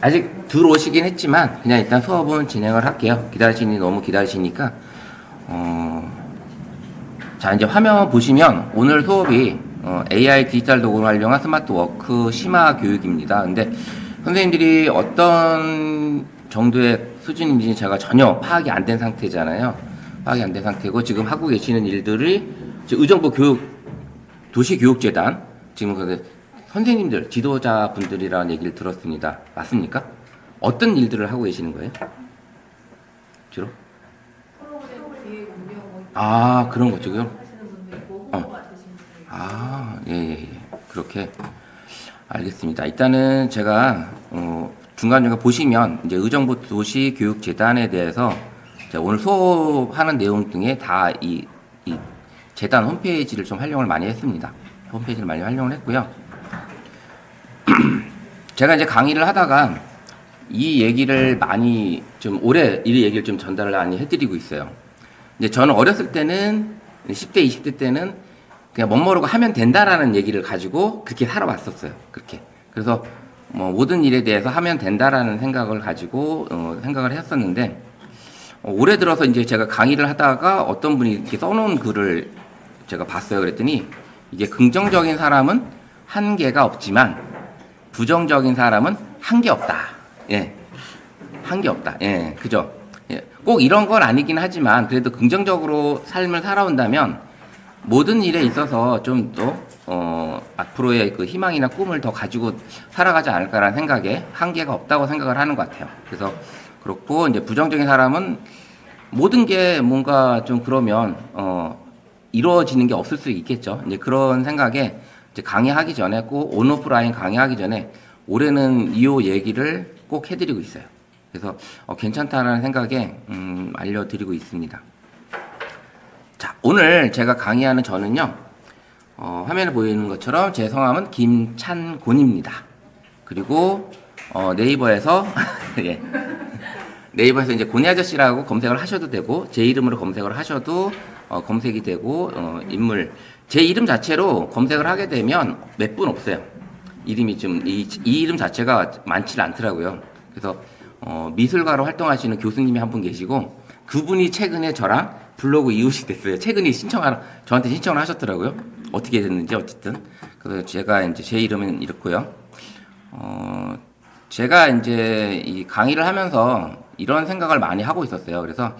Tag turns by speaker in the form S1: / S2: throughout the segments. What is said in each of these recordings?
S1: 아직 들어오시긴 했지만 그냥 일단 수업은 진행을 할게요. 너무 기다리시니까. 자, 이제 화면 보시면 오늘 수업이 AI 디지털 도구를 활용한 스마트 워크 심화 교육입니다. 근데 선생님들이 어떤 정도의 수준인지 제가 전혀 파악이 안 된 상태잖아요. 파악이 안 된 상태고 지금 하고 계시는 일들이 의정부 도시교육재단 지금 선생님들, 지도자분들이라는 얘기를 들었습니다. 맞습니까? 어떤 일들을 하고 계시는 거예요? 주로? 아, 그런 거죠. 아, 예. 그렇게. 알겠습니다. 일단은 제가, 중간중간 보시면, 이제 의정부 도시교육재단에 대해서 오늘 수업하는 내용 등에 다 이 재단 홈페이지를 좀 활용을 많이 했습니다. 홈페이지를 많이 활용을 했고요. 제가 이제 강의를 하다가 이 얘기를 많이 이 얘기를 좀 전달을 많이 해드리고 있어요. 이제 저는 어렸을 때는 10대, 20대 때는 그냥 멋모르고 하면 된다라는 얘기를 가지고 그렇게 살아왔었어요. 그렇게. 그래서 뭐 모든 일에 대해서 하면 된다라는 생각을 가지고 생각을 했었는데 올해 들어서 이제 제가 강의를 하다가 어떤 분이 이렇게 써놓은 글을 제가 봤어요. 그랬더니 이게 긍정적인 사람은 한계가 없지만 부정적인 사람은 한계 없다. 예. 한계 없다. 예. 그죠? 예. 꼭 이런 건 아니긴 하지만 그래도 긍정적으로 삶을 살아온다면 모든 일에 있어서 좀 더, 앞으로의 그 희망이나 꿈을 더 가지고 살아가지 않을까라는 생각에 한계가 없다고 생각을 하는 것 같아요. 그래서 그렇고, 이제 부정적인 사람은 모든 게 뭔가 좀 그러면, 이루어지는 게 없을 수 있겠죠. 이제 그런 생각에 이제 강의하기 전에 꼭 온오프라인 강의하기 전에 올해는 이 얘기를 꼭 해드리고 있어요. 그래서 괜찮다라는 생각에 알려드리고 있습니다. 자, 오늘 제가 강의하는 저는요, 화면에 보이는 것처럼 제 성함은 김찬곤입니다. 그리고 네이버에서 예. 네이버에서 이제 고니 아저씨라고 검색을 하셔도 되고 제 이름으로 검색을 하셔도 검색이 되고 인물 제 이름 자체로 검색을 하게 되면 몇 분 없어요. 이름이 이 이름 자체가 많지 않더라고요. 그래서 미술가로 활동하시는 교수님이 한 분 계시고 그분이 최근에 저랑 블로그 이웃이 됐어요. 최근에 저한테 신청을 하셨더라고요. 어떻게 됐는지 어쨌든 그래서 제가 이제 제 이름은 이렇고요. 제가 이제 이 강의를 하면서 이런 생각을 많이 하고 있었어요. 그래서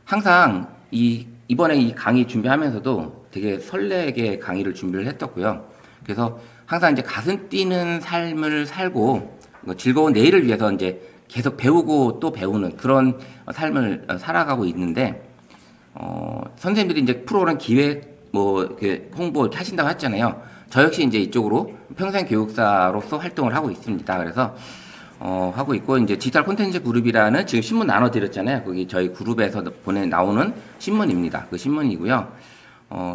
S1: 항상 이번에 이 강의 준비하면서도 되게 설레게 강의를 준비를 했었고요. 그래서 항상 이제 가슴 뛰는 삶을 살고 즐거운 내일을 위해서 이제 계속 배우고 또 배우는 그런 삶을 살아가고 있는데, 선생님들이 이제 프로그램 기획, 이렇게 홍보 이렇게 하신다고 했잖아요. 저 역시 이제 이쪽으로 평생 교육사로서 활동을 하고 있습니다. 그래서, 하고 있고, 이제 디지털 콘텐츠 그룹이라는 지금 신문 나눠드렸잖아요. 거기 저희 그룹에서 나오는 신문입니다. 그 신문이고요.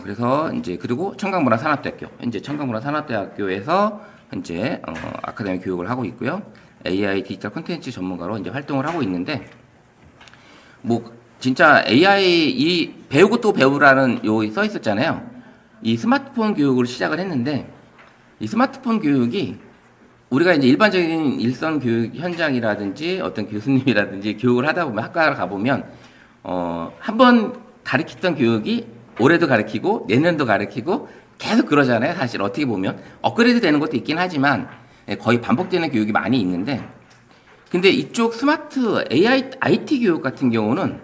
S1: 그래서 이제, 그리고 청강문화산업대학교. 현재 청강문화산업대학교에서 현재, 아카데미 교육을 하고 있고요. AI 디지털 콘텐츠 전문가로 이제 활동을 하고 있는데, 진짜 AI, 배우고 또 배우라는 써 있었잖아요. 이 스마트폰 교육을 시작을 했는데, 이 스마트폰 교육이 우리가 이제 일반적인 일선 교육 현장이라든지 어떤 교수님이라든지 교육을 하다 보면 학과를 가보면, 한 번 가르쳤던 교육이 올해도 가르치고 내년도 가르치고 계속 그러잖아요. 사실 어떻게 보면. 업그레이드 되는 것도 있긴 하지만 거의 반복되는 교육이 많이 있는데, 근데 이쪽 스마트 AI, IT 교육 같은 경우는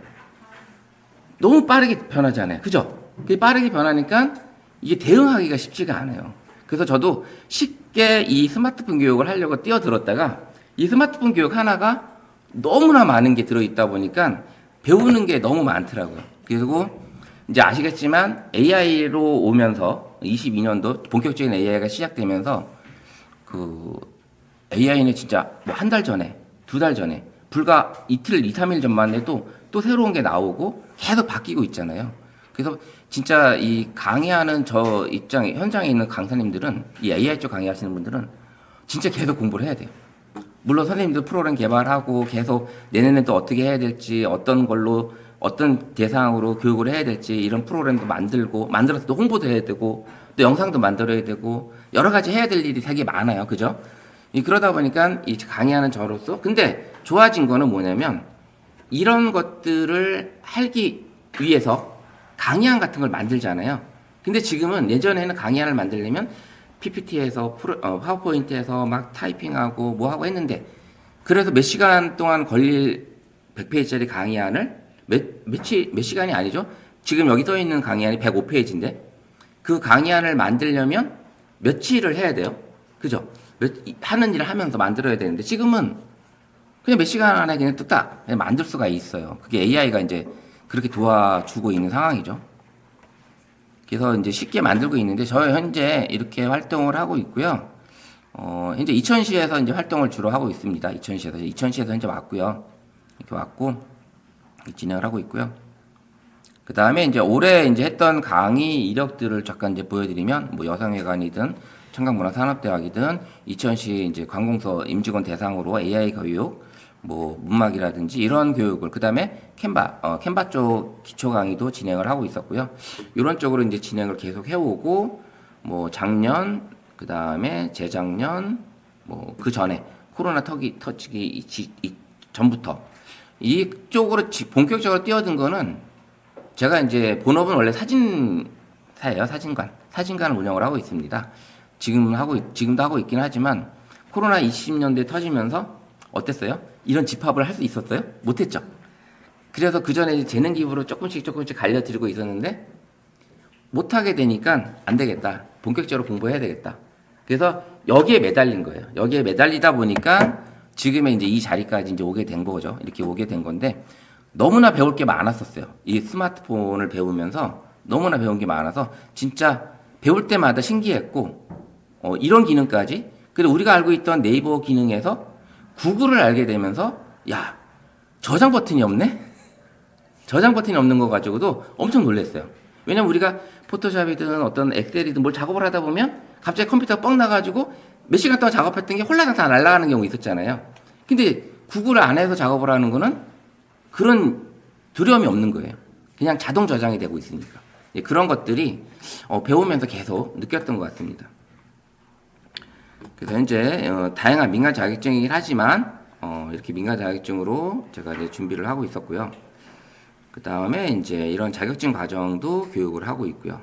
S1: 너무 빠르게 변하잖아요. 그죠? 빠르게 변하니까 이게 대응하기가 쉽지가 않아요. 그래서 저도 쉽게 이 스마트폰 교육을 하려고 뛰어들었다가 이 스마트폰 교육 하나가 너무나 많은 게 들어있다 보니까 배우는 게 너무 많더라고요. 그리고 이제 아시겠지만 AI로 오면서 22년도 본격적인 AI가 시작되면서 AI는 진짜 한 달 전에, 두 달 전에, 불과 이틀, 2, 3일 전만 해도 또 새로운 게 나오고 계속 바뀌고 있잖아요. 그래서 진짜 이 강의하는 현장에 있는 강사님들은, 이 AI 쪽 강의하시는 분들은 진짜 계속 공부를 해야 돼요. 물론 선생님도 프로그램 개발하고 계속 내년에 또 어떻게 해야 될지, 어떤 대상으로 교육을 해야 될지 이런 프로그램도 만들어서 또 홍보도 해야 되고, 또 영상도 만들어야 되고, 여러 가지 해야 될 일이 되게 많아요. 그죠? 그러다 보니까 이 강의하는 저로서 근데 좋아진 거는 뭐냐면 이런 것들을 하기 위해서 강의안 같은 걸 만들잖아요. 근데 지금은 예전에는 강의안을 만들려면 PPT에서 파워포인트에서 막 타이핑하고 뭐 하고 했는데 그래서 몇 시간 동안 걸릴 100페이지짜리 강의안을 몇 시간이 아니죠. 지금 여기 써 있는 강의안이 105페이지인데 그 강의안을 만들려면 며칠을 해야 돼요. 그죠? 하는 일을 하면서 만들어야 되는데 지금은 그냥 몇 시간 안에 그냥 뚝딱 그냥 만들 수가 있어요. 그게 AI가 이제 그렇게 도와주고 있는 상황이죠. 그래서 이제 쉽게 만들고 있는데 저 현재 이렇게 활동을 하고 있고요. 현재 이천시에서 이제 활동을 주로 하고 있습니다. 이천시에서 현재 왔고요. 이렇게 왔고 진행을 하고 있고요. 그 다음에 이제 올해 이제 했던 강의 이력들을 잠깐 이제 보여드리면 뭐 여성회관이든 청강문화산업대학이든 이천시 이제 관공서 임직원 대상으로 AI 교육, 뭐 문막이라든지 이런 교육을 그 다음에 캔바 쪽 기초 강의도 진행을 하고 있었고요. 이런 쪽으로 이제 진행을 계속 해오고 뭐 작년 그 다음에 재작년 뭐 그 전에 코로나 터지기 전부터 이쪽으로 본격적으로 뛰어든 거는 제가 이제 본업은 원래 사진사예요. 사진관을 운영을 하고 있습니다. 지금도 하고 있긴 하지만 코로나 20년대 터지면서 어땠어요? 이런 집합을 할 수 있었어요? 못했죠. 그래서 그 전에 재능 기부로 조금씩 갈려드리고 있었는데 못하게 되니까 안 되겠다. 본격적으로 공부해야 되겠다. 그래서 여기에 매달린 거예요. 여기에 매달리다 보니까 지금의 이제 이 자리까지 이제 오게 된 거죠. 이렇게 오게 된 건데 너무나 배울 게 많았었어요. 이 스마트폰을 배우면서 너무나 배운 게 많아서 진짜 배울 때마다 신기했고 이런 기능까지 그리고 우리가 알고 있던 네이버 기능에서 구글을 알게 되면서 야 저장 버튼이 없네? 저장 버튼이 없는 거 가지고도 엄청 놀랐어요. 왜냐면 우리가 포토샵이든 어떤 엑셀이든 뭘 작업을 하다 보면 갑자기 컴퓨터가 뻥 나가지고 몇 시간 동안 작업했던 게 홀라당 다 날아가는 경우 있었잖아요. 근데 구글 안에서 작업을 하는 거는 그런 두려움이 없는 거예요. 그냥 자동 저장이 되고 있으니까. 그런 것들이 배우면서 계속 느꼈던 것 같습니다. 그래서 현재 다양한 민간 자격증이긴 하지만 이렇게 민간 자격증으로 제가 이제 준비를 하고 있었고요. 그 다음에 이제 이런 자격증 과정도 교육을 하고 있고요.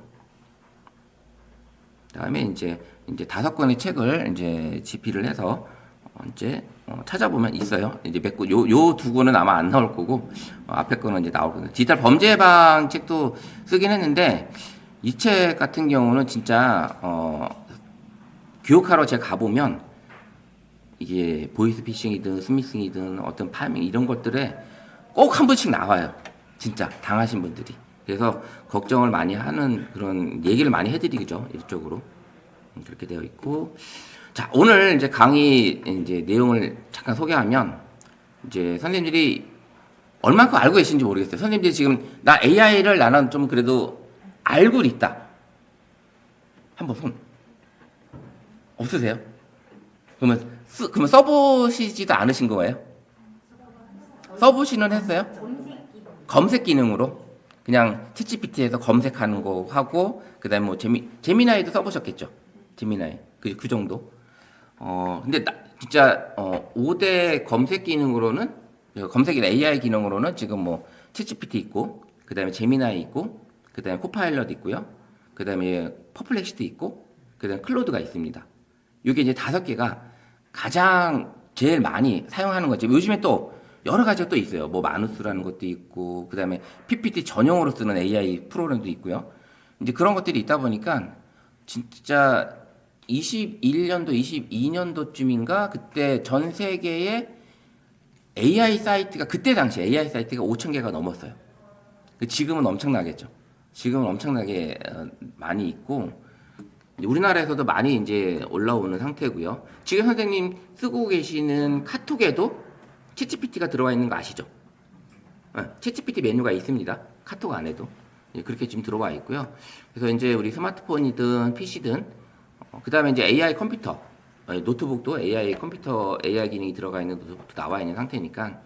S1: 그다음에 이제 5권의 책을 이제 집필을 해서 이제 찾아보면 있어요. 이제 몇 권, 요 2권은 아마 안 나올 거고 앞에 거는 이제 나올 거예요. 디지털 범죄 예방 책도 쓰긴 했는데 이 책 같은 경우는 진짜 교육하러 제가 가보면 이게 보이스피싱이든 스미싱이든 어떤 파밍 이런 것들에 꼭 한 번씩 나와요. 진짜 당하신 분들이. 그래서 걱정을 많이 하는 그런 얘기를 많이 해드리죠. 이쪽으로. 그렇게 되어 있고. 자, 오늘 이제 강의 이제 내용을 잠깐 소개하면 이제 선생님들이 얼마큼 알고 계신지 모르겠어요. 선생님들이 지금 나 AI를 나는 좀 그래도 알고 있다. 한번 손. 없으세요? 그러면 써보시지도 않으신 거예요? 써보시는 했어요? 검색 기능으로 그냥 챗GPT에서 검색하는 거 하고 그다음에 뭐 제미나이도 써보셨겠죠? 제미나이 그 정도. 근데 진짜 5대 검색 기능으로는 검색이나 AI 기능으로는 지금 뭐 챗GPT 있고 그다음에 제미나이 있고 그다음에 코파일럿 있고요. 그다음에 퍼플렉시티 있고 그다음에 클로드가 있습니다. 이게 이제 5개가 가장 제일 많이 사용하는 거지. 요즘에 또 여러 가지가 또 있어요. 뭐 마누스라는 것도 있고 그다음에 PPT 전용으로 쓰는 AI 프로그램도 있고요. 이제 그런 것들이 있다 보니까 진짜 21년도, 22년도쯤인가 그때 전 세계에 AI 사이트가 그때 당시 AI 사이트가 5,000개가 넘었어요. 지금은 엄청나겠죠. 지금은 엄청나게 많이 있고 우리나라에서도 많이 이제 올라오는 상태고요. 지금 선생님 쓰고 계시는 카톡에도 챗GPT가 들어와 있는 거 아시죠? 챗GPT 메뉴가 있습니다. 카톡 안에도 그렇게 지금 들어와 있고요. 그래서 이제 우리 스마트폰이든 PC든 그 다음에 이제 AI 컴퓨터 노트북도 AI 컴퓨터 AI 기능이 들어가 있는 노트북도 나와 있는 상태니까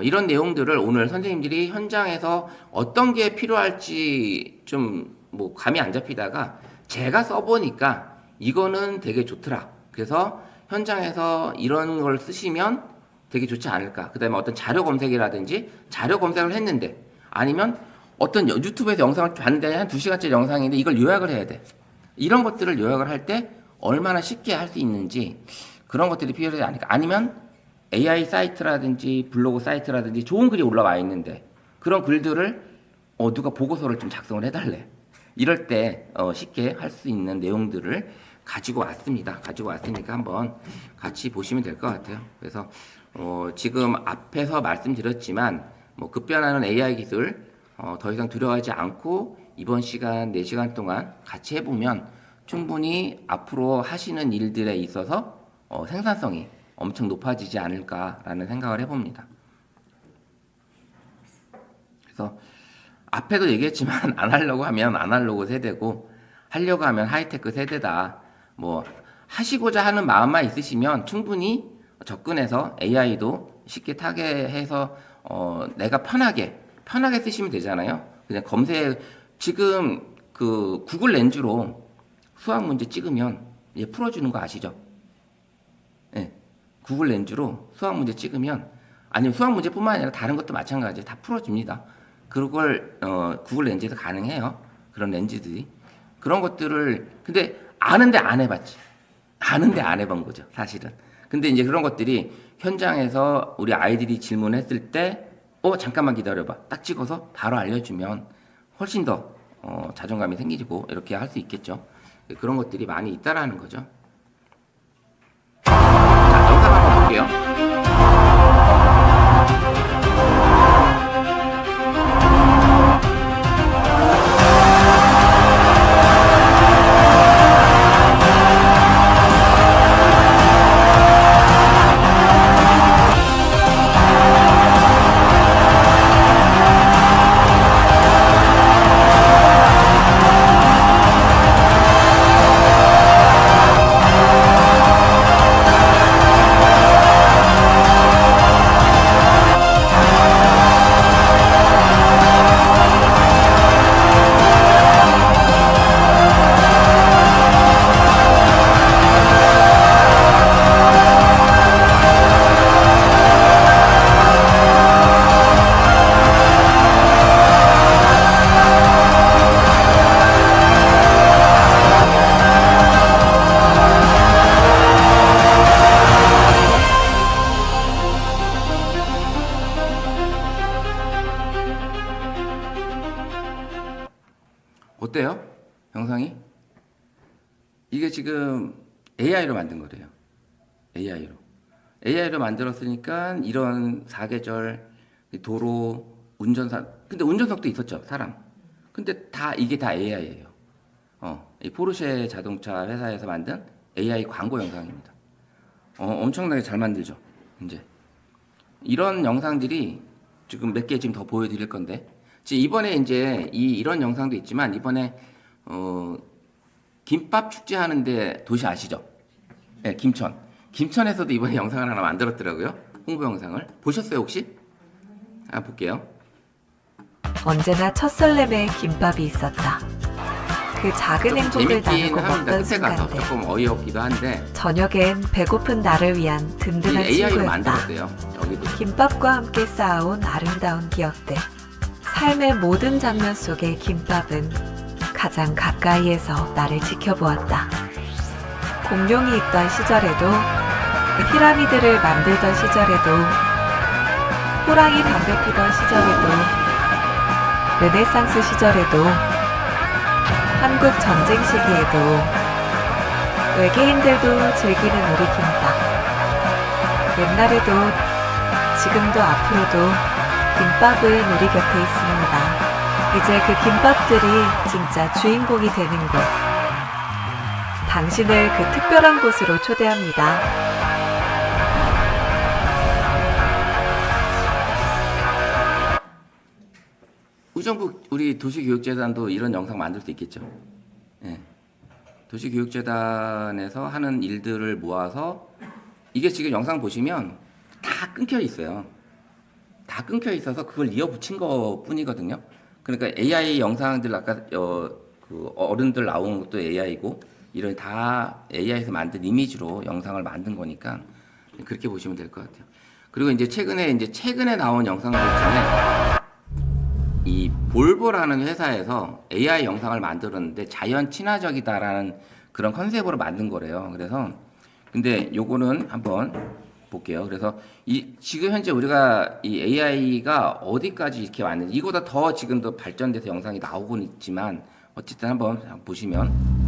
S1: 이런 내용들을 오늘 선생님들이 현장에서 어떤 게 필요할지 좀 뭐 감이 안 잡히다가 제가 써보니까 이거는 되게 좋더라. 그래서 현장에서 이런 걸 쓰시면 되게 좋지 않을까. 그 다음에 어떤 자료 검색이라든지 자료 검색을 했는데 아니면 어떤 유튜브에서 영상을 봤는데 한 2시간짜리 영상인데 이걸 요약을 해야 돼. 이런 것들을 요약을 할 때 얼마나 쉽게 할 수 있는지 그런 것들이 필요하지 않을까. 아니면 AI 사이트라든지 블로그 사이트라든지 좋은 글이 올라와 있는데 그런 글들을 누가 보고서를 좀 작성을 해달래. 이럴 때 쉽게 할 수 있는 내용들을 가지고 왔습니다. 가지고 왔으니까 한번 같이 보시면 될 것 같아요. 그래서 지금 앞에서 말씀드렸지만 뭐 급변하는 AI 기술 더 이상 두려워하지 않고 이번 시간 4시간 동안 같이 해보면 충분히 앞으로 하시는 일들에 있어서 생산성이 엄청 높아지지 않을까라는 생각을 해봅니다. 그래서 앞에도 얘기했지만 안 하려고 하면 아날로그 세대고 하려고 하면 하이테크 세대다. 뭐 하시고자 하는 마음만 있으시면 충분히 접근해서 AI도 쉽게 타개해서 내가 편하게 쓰시면 되잖아요. 그냥 검색 지금 그 구글 렌즈로 수학 문제 찍으면 얘 풀어주는 거 아시죠? 네. 구글 렌즈로 수학 문제 찍으면 아니면 수학 문제뿐만 아니라 다른 것도 마찬가지예요. 다 풀어줍니다. 그걸 구글 렌즈에서 가능해요. 그런 렌즈들이 그런 것들을 근데 아는데 안 해봤지. 아는데 안 해본 거죠, 사실은. 근데 이제 그런 것들이 현장에서 우리 아이들이 질문했을 때, 잠깐만 기다려봐. 딱 찍어서 바로 알려주면 훨씬 더 자존감이 생기고 이렇게 할 수 있겠죠. 그런 것들이 많이 있다라는 거죠. 자, 영상 한번 볼게요. 어때요? 영상이? 이게 지금 AI로 만든 거래요. AI로 만들었으니까 이런 사계절, 도로, 운전사, 근데 운전석도 있었죠, 사람. 근데 이게 다 AI예요. 이 포르쉐 자동차 회사에서 만든 AI 광고 영상입니다. 엄청나게 잘 만들죠, 이제. 이런 영상들이 지금 몇 개 지금 더 보여드릴 건데, 이번에 이제 이런 영상도 있지만 이번에 김밥 축제 하는데 도시 아시죠? 네, 김천. 김천에서도 이번에 영상을 하나 만들었더라고요. 홍보 영상을 보셨어요 혹시? 볼게요.
S2: 언제나 첫 설렘에 김밥이 있었다. 그 작은 행복을 나누고 먹던 순간들.
S1: 조금 어이없기도 한데
S2: 저녁엔 배고픈 나를 위한 든든한
S1: AI로
S2: 친구였다.
S1: 만들었대요. 여기도.
S2: 김밥과 함께 쌓아온 아름다운 기억들. 삶의 모든 장면 속에 김밥은 가장 가까이에서 나를 지켜보았다. 공룡이 있던 시절에도, 피라미드를 만들던 시절에도, 호랑이 담배 피던 시절에도, 르네상스 시절에도, 한국 전쟁 시기에도, 외계인들도 즐기는 우리 김밥. 옛날에도, 지금도 앞으로도 김밥은 우리 곁에 있습니다. 이제 그 김밥들이 진짜 주인공이 되는 곳. 당신을 그 특별한 곳으로 초대합니다.
S1: 우정부 우리 도시교육재단도 이런 영상 만들 수 있겠죠. 예. 도시교육재단에서 하는 일들을 모아서 이게 지금 영상 보시면 다 끊겨 있어요. 다 끊겨 있어서 그걸 이어붙인 것 뿐이거든요. 그러니까 AI 영상들 아까 그 어른들 나오는 것도 AI고 이런 다 AI에서 만든 이미지로 영상을 만든 거니까 그렇게 보시면 될 것 같아요. 그리고 이제 최근에 나온 영상들 중에 이 볼보라는 회사에서 AI 영상을 만들었는데 자연 친화적이다라는 그런 컨셉으로 만든 거래요. 그래서 근데 요거는 한번 볼게요. 그래서 지금 현재 우리가 이 AI가 어디까지 이렇게 왔는지 이거보다 더 지금 더 발전돼서 영상이 나오곤 있지만 어쨌든 한번 보시면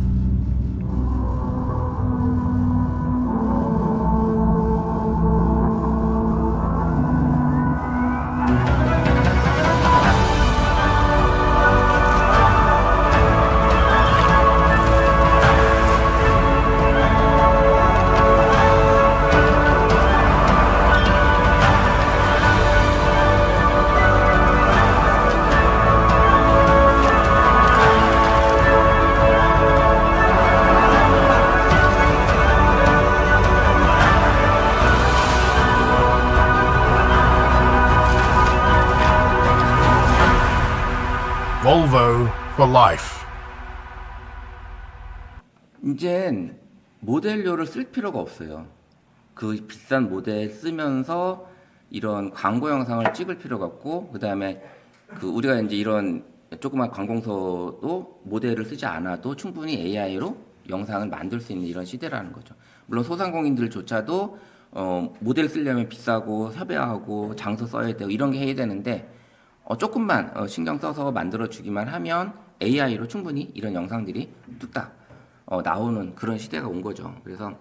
S3: Volvo for life.
S1: 이젠 모델료를 쓸 필요가 없어요. 그 비싼 모델 쓰면서 이런 광고 영상을 찍을 필요가 없고, 그 다음에 그 우리가 이제 이런 조그만 관공서도 모델을 쓰지 않아도 충분히 AI로 영상을 만들 수 있는 이런 시대라는 거죠. 물론 소상공인들조차도 모델 쓰려면 비싸고 협약하고 장소 써야 되고 이런 게 해야 되는데 조금만 신경 써서 만들어 주기만 하면 AI로 충분히 이런 영상들이 뚝딱 나오는 그런 시대가 온 거죠. 그래서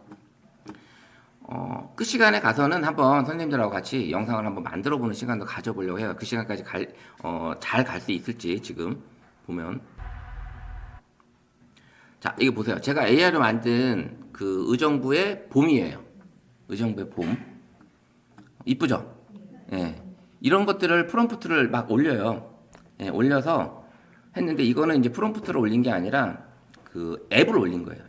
S1: 끝 시간에 가서는 한번 선생님들하고 같이 영상을 한번 만들어 보는 시간도 가져보려고 해요. 그 시간까지 잘 갈 수 있을지 지금 보면. 자, 이거 보세요. 제가 AI로 만든 그 의정부의 봄이에요. 의정부의 봄. 이쁘죠? 예. 이런 것들을 프롬프트를 막 올려요. 예, 올려서 했는데 이거는 이제 프롬프트를 올린 게 아니라 그 앱을 올린 거예요.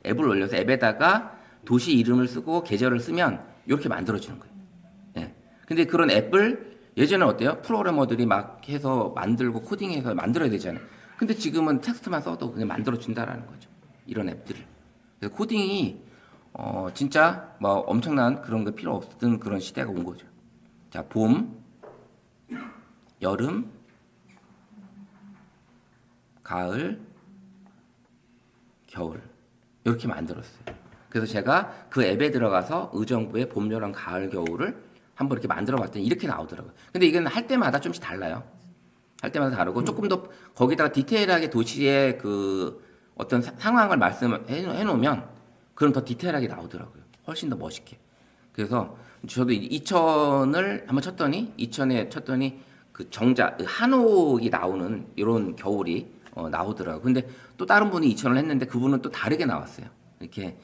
S1: 앱을 올려서 앱에다가 도시 이름을 쓰고 계절을 쓰면 이렇게 만들어주는 거예요. 예. 근데 그런 앱을 예전에 어때요? 프로그래머들이 막 해서 만들고 코딩해서 만들어야 되잖아요. 근데 지금은 텍스트만 써도 그냥 만들어준다라는 거죠. 이런 앱들을. 그래서 코딩이 진짜 뭐 엄청난 그런 거 필요 없던 그런 시대가 온 거죠. 자, 봄, 여름, 가을, 겨울 이렇게 만들었어요. 그래서 제가 그 앱에 들어가서 의정부의 봄, 여름, 가을, 겨울을 한번 이렇게 만들어 봤더니 이렇게 나오더라고요. 근데 이건 할 때마다 좀씩 달라요. 할 때마다 다르고 조금 더 거기다가 디테일하게 도시의 그 어떤 상황을 말씀해 놓으면 그럼 더 디테일하게 나오더라고요. 훨씬 더 멋있게. 그래서 저도 이천을 한번 이천에 쳤더니 그 정자 한옥이 나오는 이런 겨울이 나오더라고요. 근데 또 다른 분이 이천을 했는데 그분은 또 다르게 나왔어요. 이렇게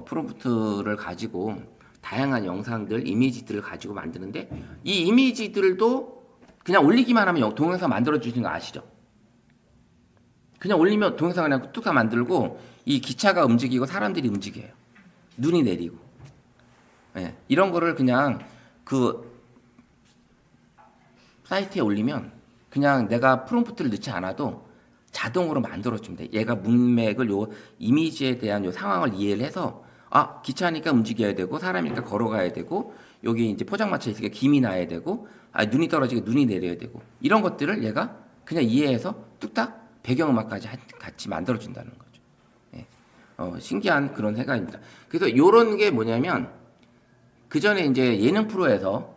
S1: 프롬프트를 가지고 다양한 영상들, 이미지들을 가지고 만드는데 이 이미지들도 그냥 올리기만 하면 동영상 만들어 주시는 거 아시죠? 그냥 올리면 동영상 그냥 뚝딱 만들고 이 기차가 움직이고 사람들이 움직여요. 눈이 내리고. 예, 이런 거를 그냥 그 사이트에 올리면 그냥 내가 프롬프트를 넣지 않아도 자동으로 만들어줍니다. 얘가 문맥을 요 이미지에 대한 요 상황을 이해를 해서 기차니까 움직여야 되고 사람이니까 걸어가야 되고 여기 이제 포장마차 있으니까 김이 나야 되고 눈이 떨어지게 눈이 내려야 되고 이런 것들을 얘가 그냥 이해해서 뚝딱 배경음악까지 같이 만들어준다는 거죠. 예. 신기한 그런 생각입니다. 그래서 요런 게 뭐냐면 그 전에 이제 예능 프로에서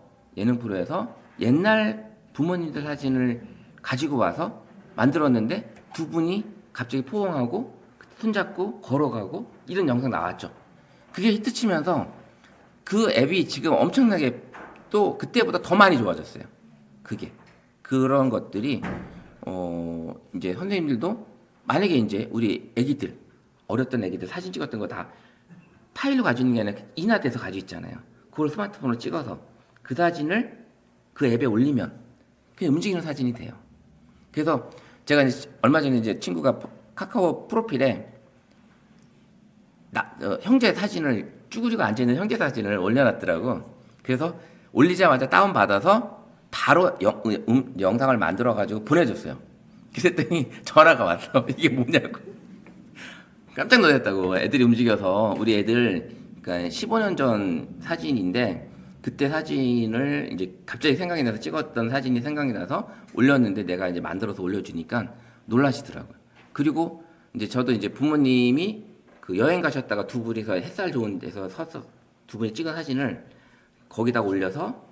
S1: 옛날 부모님들 사진을 가지고 와서 만들었는데 두 분이 갑자기 포옹하고 손잡고 걸어가고 이런 영상 나왔죠. 그게 히트치면서 그 앱이 지금 엄청나게 또 그때보다 더 많이 좋아졌어요. 그런 것들이 이제 선생님들도 만약에 이제 우리 애기들 어렸던 애기들 사진 찍었던 거 다 파일로 가지고 있는 게 아니라 인화돼서 가지고 있잖아요. 그걸 스마트폰으로 찍어서 그 사진을 그 앱에 올리면 그냥 움직이는 사진이 돼요. 그래서 제가 이제 얼마 전에 이제 친구가 카카오 프로필에 형제 사진을 쭈그리고 앉아있는 형제 사진을 올려놨더라고. 그래서 올리자마자 다운받아서 바로 영상을 만들어가지고 보내줬어요. 그랬더니 전화가 왔어. 이게 뭐냐고. 깜짝 놀랐다고. 애들이 움직여서 우리 애들 그러니까 15년 전 사진인데 그때 사진을 이제 갑자기 생각이 나서 찍었던 사진이 생각이 나서 올렸는데 내가 이제 만들어서 올려주니까 놀라시더라고요. 그리고 이제 저도 이제 부모님이 그 여행 가셨다가 두 분이서 햇살 좋은 데서 서서 두 분이 찍은 사진을 거기다가 올려서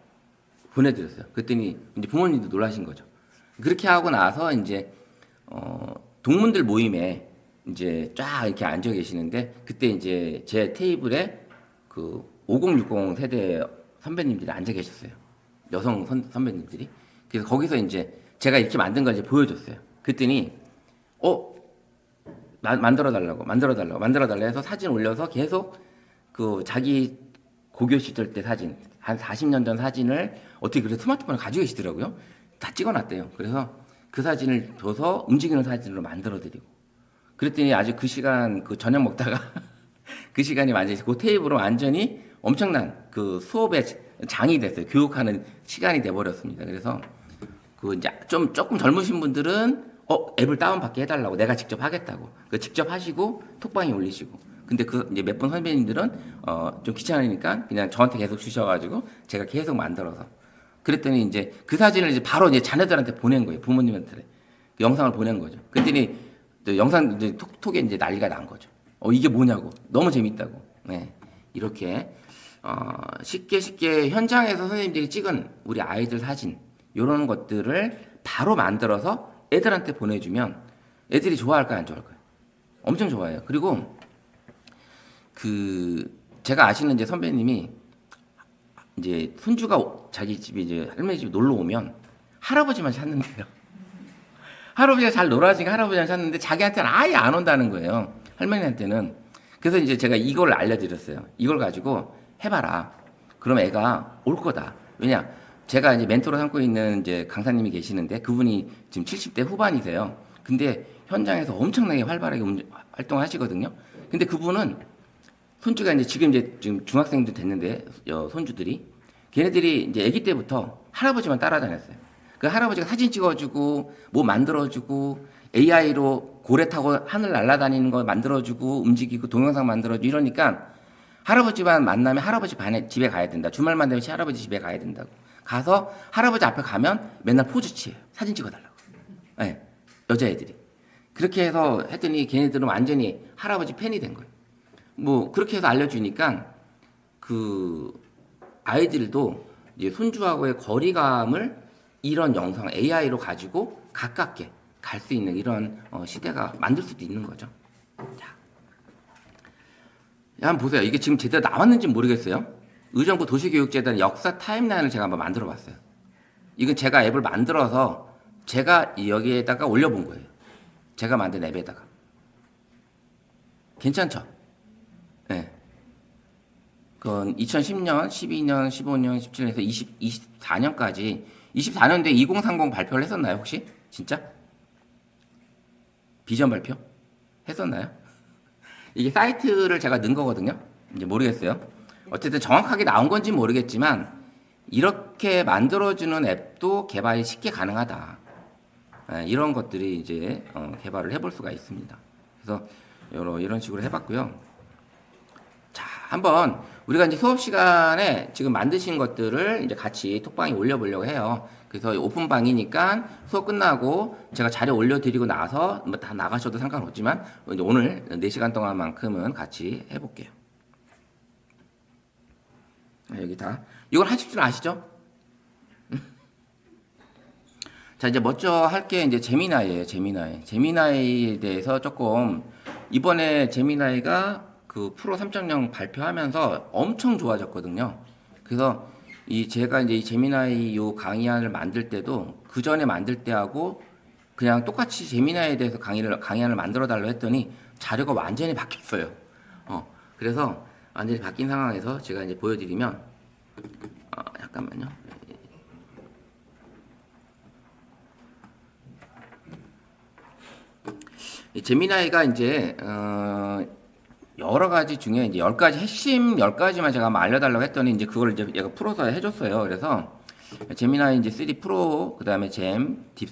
S1: 보내드렸어요. 그랬더니 이제 부모님도 놀라신 거죠. 그렇게 하고 나서 이제 동문들 모임에 이제 쫙 이렇게 앉아 계시는데 그때 이제 제 테이블에 그 5060 세대 선배님들이 앉아 계셨어요. 여성 선배님들이. 그래서 거기서 이제 제가 이렇게 만든 걸 이제 보여줬어요. 그랬더니 만들어 달라고 해서 사진 올려서 계속 그 자기 고교 시절 때 사진 한 40년 전 사진을 어떻게 그래 스마트폰을 가지고 계시더라고요. 다 찍어놨대요. 그래서 그 사진을 줘서 움직이는 사진으로 만들어드리고 그랬더니 아주 그 시간 그 저녁 먹다가 그 시간이 완전히 그 테이블은 완전히 엄청난 그 수업의 장이 됐어요. 교육하는 시간이 돼버렸습니다. 그래서 그 이제 조금 젊으신 분들은 앱을 다운받게 해달라고 내가 직접 하겠다고 그 직접 하시고 톡방에 올리시고 근데 그 이제 몇 분 선배님들은 좀 귀찮으니까 그냥 저한테 계속 주셔가지고 제가 계속 만들어서 그랬더니 이제 그 사진을 이제 바로 이제 자녀들한테 보낸 거예요. 부모님한테 그 영상을 보낸 거죠. 그랬더니 또 영상 이제 톡에 이제 난리가 난 거죠. 이게 뭐냐고 너무 재밌다고. 네 이렇게 쉽게 현장에서 선생님들이 찍은 우리 아이들 사진 이런 것들을 바로 만들어서 애들한테 보내주면 애들이 좋아할까요, 안 좋아할까요? 엄청 좋아해요. 그리고 그 제가 아시는 이제 선배님이 이제 손주가 자기 집에 이제 할머니 집에 놀러 오면 할아버지만 찾는데요. 할아버지가 잘 놀아주니까 할아버지만 찾는데 자기한테는 아예 안 온다는 거예요. 할머니한테는. 그래서 이제 제가 이걸 알려드렸어요. 이걸 가지고 해봐라. 그럼 애가 올 거다. 왜냐? 제가 이제 멘토로 삼고 있는 이제 강사님이 계시는데 그분이 지금 70대 후반이세요. 근데 현장에서 엄청나게 활발하게 활동하시거든요. 근데 그분은 손주가 이제 지금 중학생도 됐는데 손주들이 걔네들이 이제 아기 때부터 할아버지만 따라다녔어요. 그 할아버지가 사진 찍어주고 뭐 만들어주고 AI로 고래 타고 하늘 날아다니는 거 만들어주고 움직이고 동영상 만들어주고 이러니까 할아버지만 만나면 할아버지 집에 가야 된다. 주말만 되면 할아버지 집에 가야 된다고. 가서 할아버지 앞에 가면 맨날 포즈 취해요. 사진 찍어달라고. 네, 여자애들이. 그렇게 해서 했더니 걔네들은 완전히 할아버지 팬이 된 거예요. 뭐 그렇게 해서 알려주니까 그 아이들도 이제 손주하고의 거리감을 이런 영상 AI로 가지고 가깝게 갈 수 있는 이런 시대가 만들 수도 있는 거죠. 자, 한번 보세요. 이게 지금 제대로 나왔는지 모르겠어요. 의정부 도시교육재단 역사 타임라인을 제가 한번 만들어 봤어요. 이건 제가 앱을 만들어서 제가 여기에다가 올려본 거예요. 제가 만든 앱에다가. 괜찮죠? 네. 그건 2010년, 12년, 15년, 17년에서 24년까지 24년도에 2030 발표를 했었나요, 혹시? 진짜? 비전 발표? 했었나요? 이게 사이트를 제가 넣은 거거든요. 이제 모르겠어요. 어쨌든 정확하게 나온 건지 모르겠지만 이렇게 만들어주는 앱도 개발이 쉽게 가능하다. 이런 것들이 이제 개발을 해볼 수가 있습니다. 그래서 이런 식으로 해봤고요. 자, 한번 우리가 이제 수업 시간에 지금 만드신 것들을 이제 같이 톡방에 올려보려고 해요. 그래서 오픈방이니까 수업 끝나고 제가 자료 올려드리고 나서 뭐 다 나가셔도 상관없지만 이제 오늘 4시간 동안만큼은 같이 해볼게요. 여기 다. 이걸 하실 줄 아시죠? 자, 이제 먼저 할 게 이제 제미나이예요. 제미나이에 대해서 조금 이번에 제미나이가 그 프로 3.0 발표하면서 엄청 좋아졌거든요. 그래서 제가 이제 이 제미나이 요 강의안을 만들 때도 그 전에 만들 때하고 그냥 똑같이 제미나이에 대해서 강의안을 만들어 달라고 했더니 자료가 완전히 바뀌었어요. 그래서 완전히 바뀐 상황에서 제가 이제 보여드리면 잠깐만요. 이 제미나이가 이제 여러 가지 중에 이제 10가지 핵심 10가지만 제가 한번 알려달라고 했더니 이제 그걸 이제 얘가 풀어서 해줬어요. 그래서 제미나이 이제 3 프로, 그 다음에 잼, 딥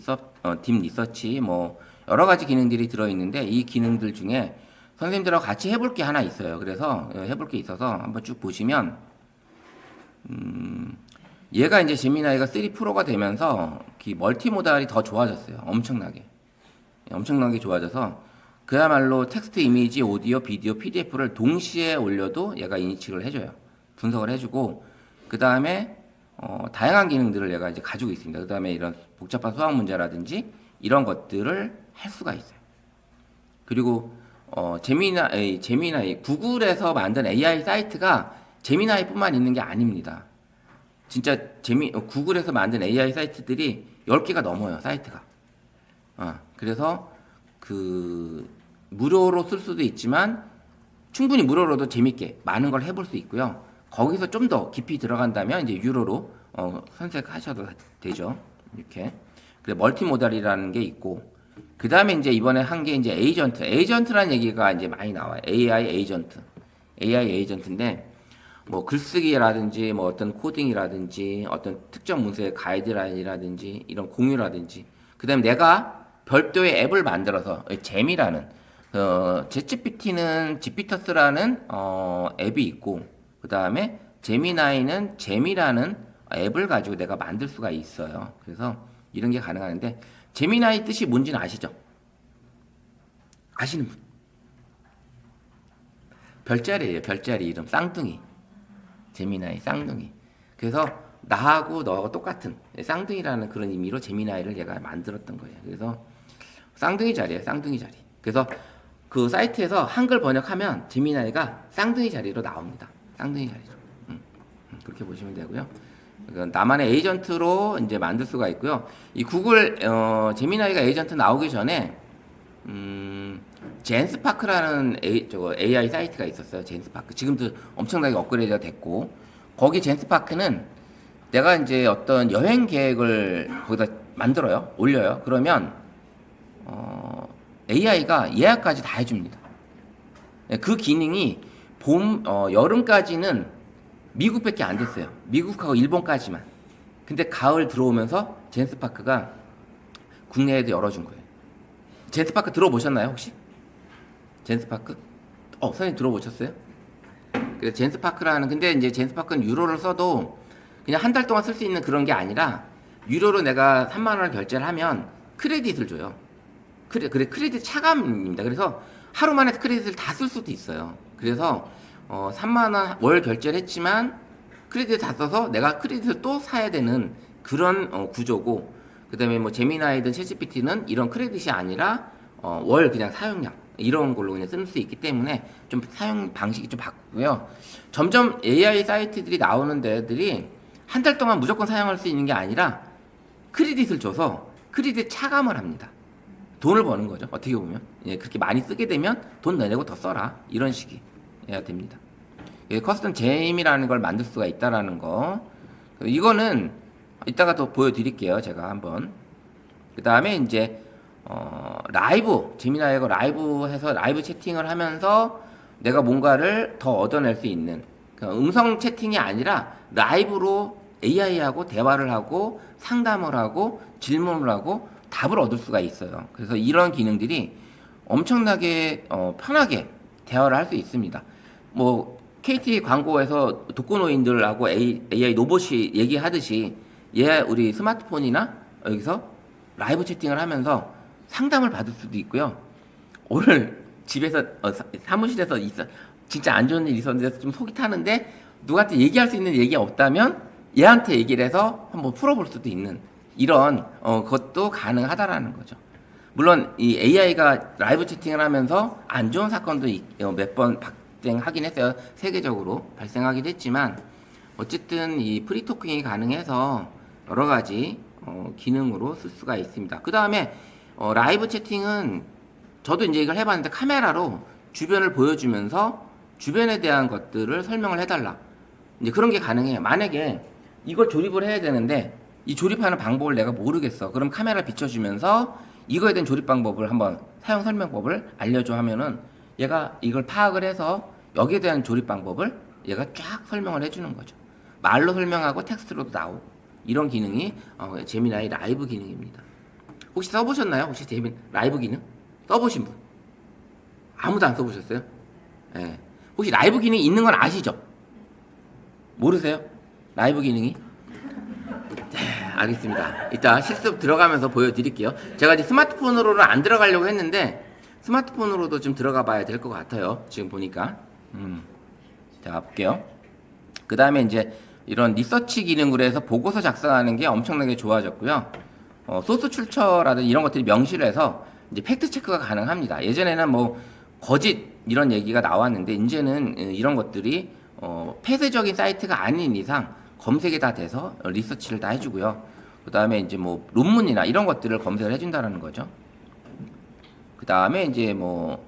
S1: 리서치 뭐 여러 가지 기능들이 들어있는데 이 기능들 중에 선생님들하고 같이 해볼 게 하나 있어요. 그래서 해볼 게 있어서 한번 쭉 보시면 얘가 이제 제미나이가 3 프로가 되면서 멀티모달이 더 좋아졌어요. 엄청나게 좋아져서 그야말로 텍스트, 이미지, 오디오, 비디오, PDF를 동시에 올려도 얘가 인식을 해줘요. 분석을 해주고 그 다음에 다양한 기능들을 얘가 이제 가지고 있습니다. 그 다음에 이런 복잡한 수학 문제라든지 이런 것들을 할 수가 있어요. 그리고 제미나이 구글에서 만든 AI 사이트가 제미나이뿐만 있는 게 아닙니다. 진짜 구글에서 만든 AI 사이트들이 10개가 넘어요, 사이트가. 그래서 무료로 쓸 수도 있지만 충분히 무료로도 재밌게 많은 걸 해볼 수 있고요. 거기서 좀 더 깊이 들어간다면 이제 유료로 선택하셔도 되죠. 이렇게. 그래 멀티모달이라는 게 있고 그 다음에 이제 이번에 한 게 이제 에이전트라는 얘기가 이제 많이 나와요. AI 에이전트인데 뭐 글쓰기라든지 뭐 어떤 코딩이라든지 어떤 특정 문서의 가이드라인이라든지 이런 공유라든지 그다음에 내가 별도의 앱을 만들어서 잼이라는 챗GPT는 지피터스라는 앱이 있고 그다음에 제미나이는 잼이라는 앱을 가지고 내가 만들 수가 있어요. 그래서 이런 게 가능한데 제미나이 뜻이 뭔지는 아시죠? 아시는 분? 별자리예요. 별자리 이름 쌍둥이. 제미나이 쌍둥이. 그래서 나하고 너하고 똑같은 쌍둥이라는 그런 의미로 제미나이를 얘가 만들었던 거예요. 그래서 쌍둥이 자리예요. 쌍둥이 자리. 그래서 그 사이트에서 한글 번역하면 제미나이가 쌍둥이 자리로 나옵니다. 쌍둥이 자리로. 그렇게 보시면 되고요. 나만의 에이전트로 이제 만들 수가 있고요. 이 구글 제미나이가 에이전트 나오기 전에 젠스파크라는 AI 사이트가 있었어요. 젠스파크. 지금도 엄청나게 업그레이드가 됐고 거기 젠스파크는 내가 이제 어떤 여행 계획을 거기다 만들어요. 올려요. 그러면 AI가 예약까지 다 해줍니다. 그 기능이 여름까지는 미국밖에 안 됐어요. 미국하고 일본까지만. 근데 가을 들어오면서 젠스파크가 국내에도 열어준 거예요. 젠스파크 들어보셨나요, 혹시? 젠스파크? 선생님 들어보셨어요? 그래서 젠스파크라는, 근데 이제 젠스파크는 유로를 써도 그냥 한 달 동안 쓸 수 있는 그런 게 아니라 유로로 내가 3만 원을 결제를 하면 크레딧을 줘요. 크레딧 차감입니다. 그래서 하루 만에 크레딧을 다 쓸 수도 있어요. 그래서 3만 원 월 결제를 했지만 크레딧을 다 써서 내가 크레딧을 또 사야 되는 그런 구조고 그다음에 뭐 제미나이든 챗GPT는 이런 크레딧이 아니라 월 그냥 사용량 이런 걸로 그냥 쓸 수 있기 때문에 좀 사용 방식이 좀 바꾸고요. 점점 AI 사이트들이 나오는 데들이 한 달 동안 무조건 사용할 수 있는 게 아니라 크레딧을 줘서 크레딧 차감을 합니다. 돈을 버는 거죠. 어떻게 보면 그렇게 많이 쓰게 되면 돈 내내고 더 써라 이런 식이 해야 됩니다. 커스텀 잼이라는 걸 만들 수가 있다라는 거. 이거는 이따가 또 보여드릴게요. 제가 한번. 그 다음에 이제 라이브 제미나이가 라이브 해서 라이브 채팅을 하면서 내가 뭔가를 더 얻어낼 수 있는 음성 채팅이 아니라 라이브로 AI하고 대화를 하고 상담을 하고 질문을 하고 답을 얻을 수가 있어요. 그래서 이런 기능들이 엄청나게 편하게 대화를 할 수 있습니다. 뭐 KT 광고에서 독거노인들하고 AI 로봇이 얘기하듯이 우리 스마트폰이나 여기서 라이브 채팅을 하면서 상담을 받을 수도 있고요. 오늘 집에서 사무실에서 진짜 안 좋은 일이 있었는데 좀 속이 타는데 누구한테 얘기할 수 있는 얘기가 없다면 얘한테 얘기를 해서 한번 풀어볼 수도 있는 이런 것도 가능하다라는 거죠. 물론 이 AI가 라이브 채팅을 하면서 안 좋은 사건도 몇 번 발생하긴 했어요. 세계적으로 발생하긴 했지만 어쨌든 이 프리토킹이 가능해서 여러 가지 기능으로 쓸 수가 있습니다. 그 다음에 라이브 채팅은 저도 이제 이걸 해봤는데 카메라로 주변을 보여주면서 주변에 대한 것들을 설명을 해달라. 이제 그런 게 가능해요. 만약에 이걸 조립을 해야 되는데 이 조립하는 방법을 내가 모르겠어. 그럼 카메라 비춰주면서 이거에 대한 조립 방법을 한번 사용 설명법을 알려줘 하면은 얘가 이걸 파악을 해서 여기에 대한 조립 방법을 얘가 쫙 설명을 해주는 거죠. 말로 설명하고 텍스트로도 나오고 이런 기능이 제미나이 라이브 기능입니다. 혹시 써보셨나요? 혹시 라이브 기능? 써보신 분? 아무도 안 써보셨어요? 예. 혹시 라이브 기능이 있는 건 아시죠? 모르세요? 라이브 기능이? 네, 알겠습니다. 이따 실습 들어가면서 보여드릴게요. 제가 이제 스마트폰으로는 안 들어가려고 했는데 스마트폰으로도 좀 들어가 봐야 될 것 같아요. 지금 보니까. 자, 볼게요. 그 다음에 이제 이런 리서치 기능으로 해서 보고서 작성하는 게 엄청나게 좋아졌고요. 소스 출처라든지 이런 것들이 명시해서 이제 팩트 체크가 가능합니다. 예전에는 뭐 거짓 이런 얘기가 나왔는데 이제는 이런 것들이 폐쇄적인 사이트가 아닌 이상 검색이 다 돼서 리서치를 다 해주고요. 그 다음에 이제 뭐 논문이나 이런 것들을 검색을 해준다는 거죠. 그 다음에 이제 뭐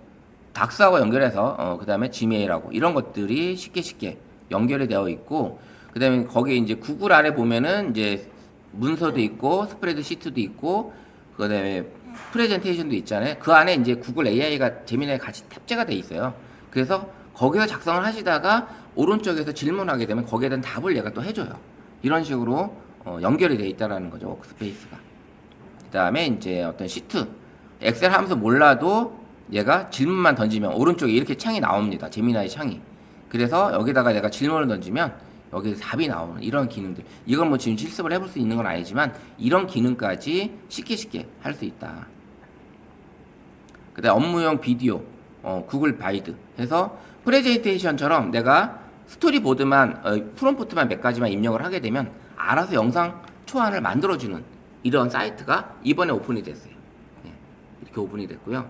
S1: 닥스하고 연결해서 그 다음에 지메일하고 이런 것들이 쉽게 연결이 되어 있고, 그 다음에 거기에 이제 구글 아래 보면은 이제 문서도 있고 스프레드 시트도 있고 그 다음에 프레젠테이션도 있잖아요. 그 안에 이제 구글 AI가 제미나이 같이 탑재가 돼 있어요. 그래서 거기서 작성을 하시다가 오른쪽에서 질문하게 되면 거기에 대한 답을 얘가 또 해줘요. 이런 식으로 연결이 돼 있다라는 거죠, 워크스페이스가. 그 다음에 이제 어떤 시트, 엑셀 하면서 몰라도 얘가 질문만 던지면 오른쪽에 이렇게 창이 나옵니다. 제미나이 창이. 그래서 여기다가 내가 질문을 던지면 여기서 답이 나오는 이런 기능들. 이건 뭐 지금 실습을 해볼 수 있는 건 아니지만 이런 기능까지 쉽게 할 수 있다. 그 다음 업무용 비디오, 구글 바이드 해서 프레젠테이션처럼 내가 스토리보드만, 프롬프트만 몇 가지만 입력을 하게 되면 알아서 영상 초안을 만들어주는 이런 사이트가 이번에 오픈이 됐어요. 네, 이렇게 오픈이 됐고요.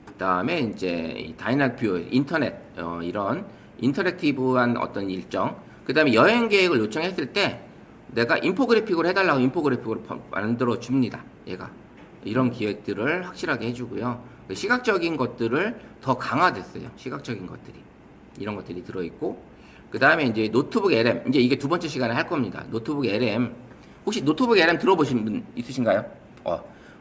S1: 그 다음에 이제 다이나믹 뷰, 인터넷, 이런 인터랙티브한 어떤 일정, 그 다음에 여행 계획을 요청했을 때 내가 인포그래픽으로 해달라고 인포그래픽으로 만들어 줍니다. 얘가 이런 기획들을 확실하게 해주고요. 시각적인 것들을 더 강화됐어요. 시각적인 것들이 이런 것들이 들어있고, 그 다음에 이제 노트북 LM, 이제 이게 두 번째 시간에 할 겁니다. 노트북 LM, 혹시 노트북 LM 들어보신 분 있으신가요?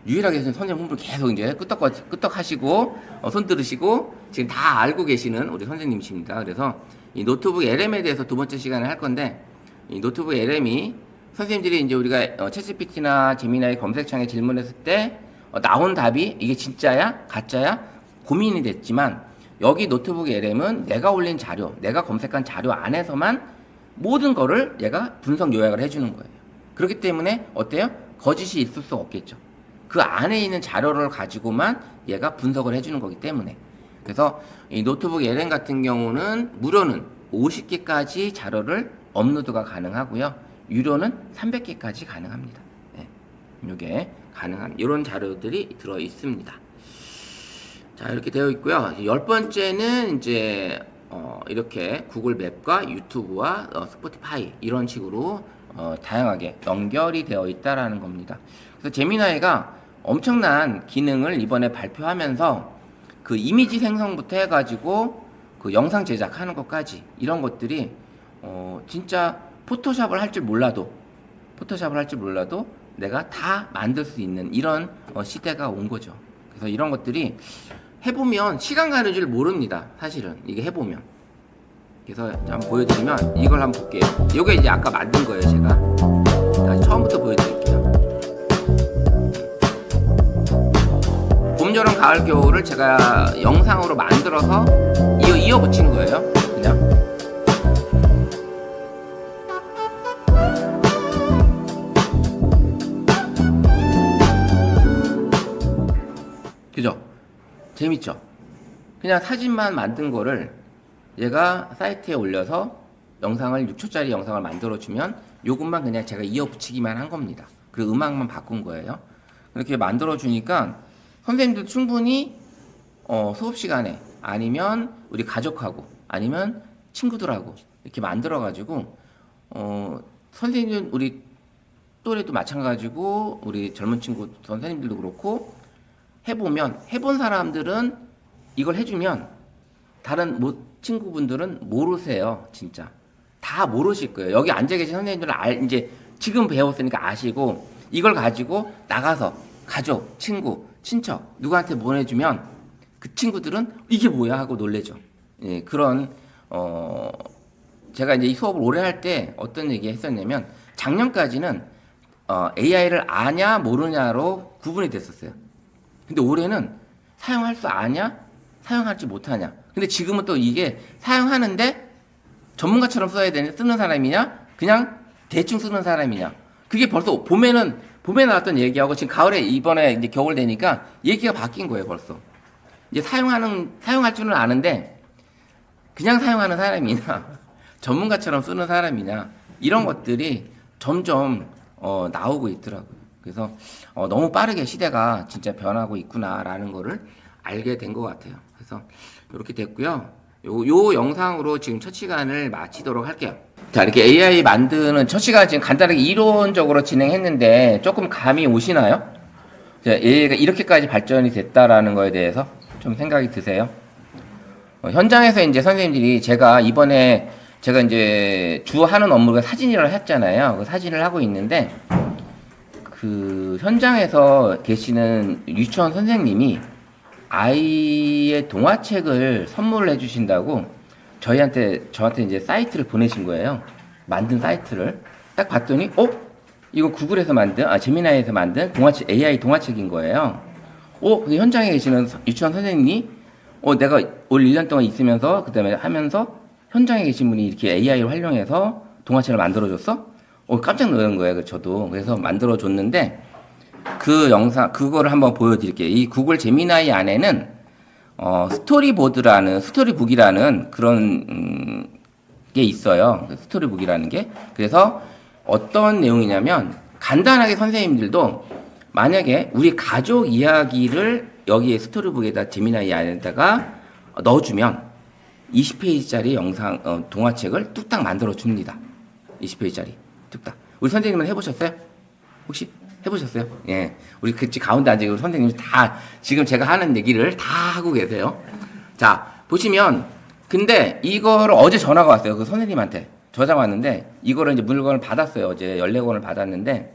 S1: 유일하게 선생님 홍보를 계속 이제 끄떡 하시고 손 들으시고 지금 다 알고 계시는 우리 선생님이십니다. 그래서 이 노트북 LM에 대해서 두 번째 시간에 할 건데, 이 노트북 LM이 선생님들이 이제 우리가 챗GPT나 제미나이 검색창에 질문했을 때 나온 답이 이게 진짜야? 가짜야? 고민이 됐지만 여기 노트북 LM은 내가 올린 자료, 내가 검색한 자료 안에서만 모든 거를 얘가 분석 요약을 해주는 거예요. 그렇기 때문에 어때요? 거짓이 있을 수 없겠죠. 그 안에 있는 자료를 가지고만 얘가 분석을 해주는 거기 때문에. 그래서 이 노트북 LM 같은 경우는 무료는 50개까지 자료를 업로드가 가능하고요. 유료는 300개까지 가능합니다. 네, 이게 가능한 이런 자료들이 들어 있습니다. 자, 이렇게 되어 있고요. 10번째는 이제 이렇게 구글 맵과 유튜브와 스포티파이 이런 식으로 다양하게 연결이 되어 있다라는 겁니다. 그래서 제미나이가 엄청난 기능을 이번에 발표하면서 그 이미지 생성부터 해가지고 그 영상 제작하는 것까지 이런 것들이 진짜 포토샵을 할 줄 몰라도 내가 다 만들 수 있는 이런 시대가 온 거죠. 그래서 이런 것들이 해보면 시간 가는 줄 모릅니다. 사실은 이게 해보면. 그래서 한번 보여드리면 이걸 한번 볼게요. 이게 이제 아까 만든 거예요, 제가. 다시 처음부터 보여드릴게요. 봄, 여름, 가을, 겨울을 제가 영상으로 만들어서 이어 붙인 거예요. 그냥. 그죠? 재밌죠? 그냥 사진만 만든 거를 얘가 사이트에 올려서 영상을 6초짜리 영상을 만들어주면 요것만 그냥 제가 이어 붙이기만 한 겁니다. 그리고 음악만 바꾼 거예요. 이렇게 만들어주니까 선생님도 충분히 수업 시간에 아니면 우리 가족하고 아니면 친구들하고 이렇게 만들어가지고 선생님 우리 또래도 마찬가지고 우리 젊은 친구 선생님들도 그렇고 해본 사람들은 이걸 해주면 다른 친구분들은 모르세요. 진짜 다 모르실 거예요. 여기 앉아 계신 선생님들은 이제 지금 배웠으니까 아시고 이걸 가지고 나가서 가족, 친구, 친척 누구한테 보내주면 그 친구들은 이게 뭐야 하고 놀래죠. 예, 그런 제가 이제 이 수업을 오래 할 때 어떤 얘기 했었냐면 작년까지는 AI를 아냐 모르냐로 구분이 됐었어요. 근데 올해는 사용할 수 아냐? 사용할지 못하냐? 근데 지금은 또 이게 사용하는데 전문가처럼 써야 되는 쓰는 사람이냐? 그냥 대충 쓰는 사람이냐? 그게 벌써 봄에 나왔던 얘기하고 지금 가을에 이번에 이제 겨울 되니까 얘기가 바뀐 거예요, 벌써. 이제 사용할 줄은 아는데 그냥 사용하는 사람이냐, 전문가처럼 쓰는 사람이냐, 이런 것들이 점점 나오고 있더라고요. 그래서 너무 빠르게 시대가 진짜 변하고 있구나라는 거를 알게 된 것 같아요. 그래서 이렇게 됐고요. 요 영상으로 지금 첫 시간을 마치도록 할게요. 자, 이렇게 AI 만드는 첫 시간 지금 간단하게 이론적으로 진행했는데 조금 감이 오시나요? AI가 이렇게까지 발전이 됐다라는 거에 대해서 좀 생각이 드세요? 현장에서 이제 선생님들이 제가 이제 주 하는 업무가 사진이라고 했잖아요. 그 사진을 하고 있는데 그 현장에서 계시는 유치원 선생님이 아이의 동화책을 선물을 해주신다고 저한테 이제 사이트를 보내신 거예요. 만든 사이트를 딱 봤더니 이거 구글에서 제미나이에서 만든 동화책, AI 동화책인 거예요. 근데 현장에 계시는 유치원 선생님이 내가 올 1년 동안 있으면서 그다음에 하면서 현장에 계신 분이 이렇게 AI를 활용해서 동화책을 만들어줬어? 깜짝 놀란 거예요. 저도. 그래서 만들어줬는데 그 영상, 그거를 한번 보여드릴게요. 이 구글 제미나이 안에는 스토리북이라는 그런 게 있어요. 스토리북이라는 게. 그래서 어떤 내용이냐면 간단하게 선생님들도 만약에 우리 가족 이야기를 여기에 스토리북에다 제미나이 안에다가 넣어주면 20페이지짜리 영상 동화책을 뚝딱 만들어 줍니다. 20페이지짜리 뚝딱. 우리 선생님은 해보셨어요? 혹시 해보셨어요? 예, 우리 그치 가운데 앉은 선생님이 다 지금 제가 하는 얘기를 다 하고 계세요. 자, 보시면 근데 이거를 어제 전화가 왔어요. 그 선생님한테 저장 왔는데 이거를 이제 물건을 받았어요. 어제 14권을 받았는데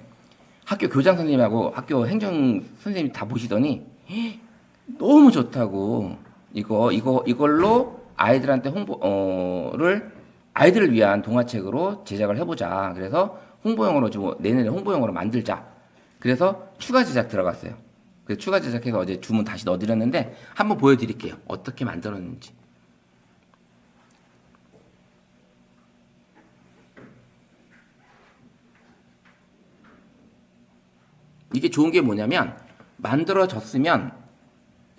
S1: 학교 교장 선생님하고 학교 행정 선생님이 다 보시더니 너무 좋다고 이걸로 아이들한테 아이들을 위한 동화책으로 제작을 해보자. 그래서 홍보용으로 좀 내년에 홍보용으로 만들자. 그래서 추가 제작 들어갔어요. 그래서 추가 제작해서 어제 주문 다시 넣어드렸는데 한번 보여드릴게요. 어떻게 만들었는지. 이게 좋은 게 뭐냐면 만들어졌으면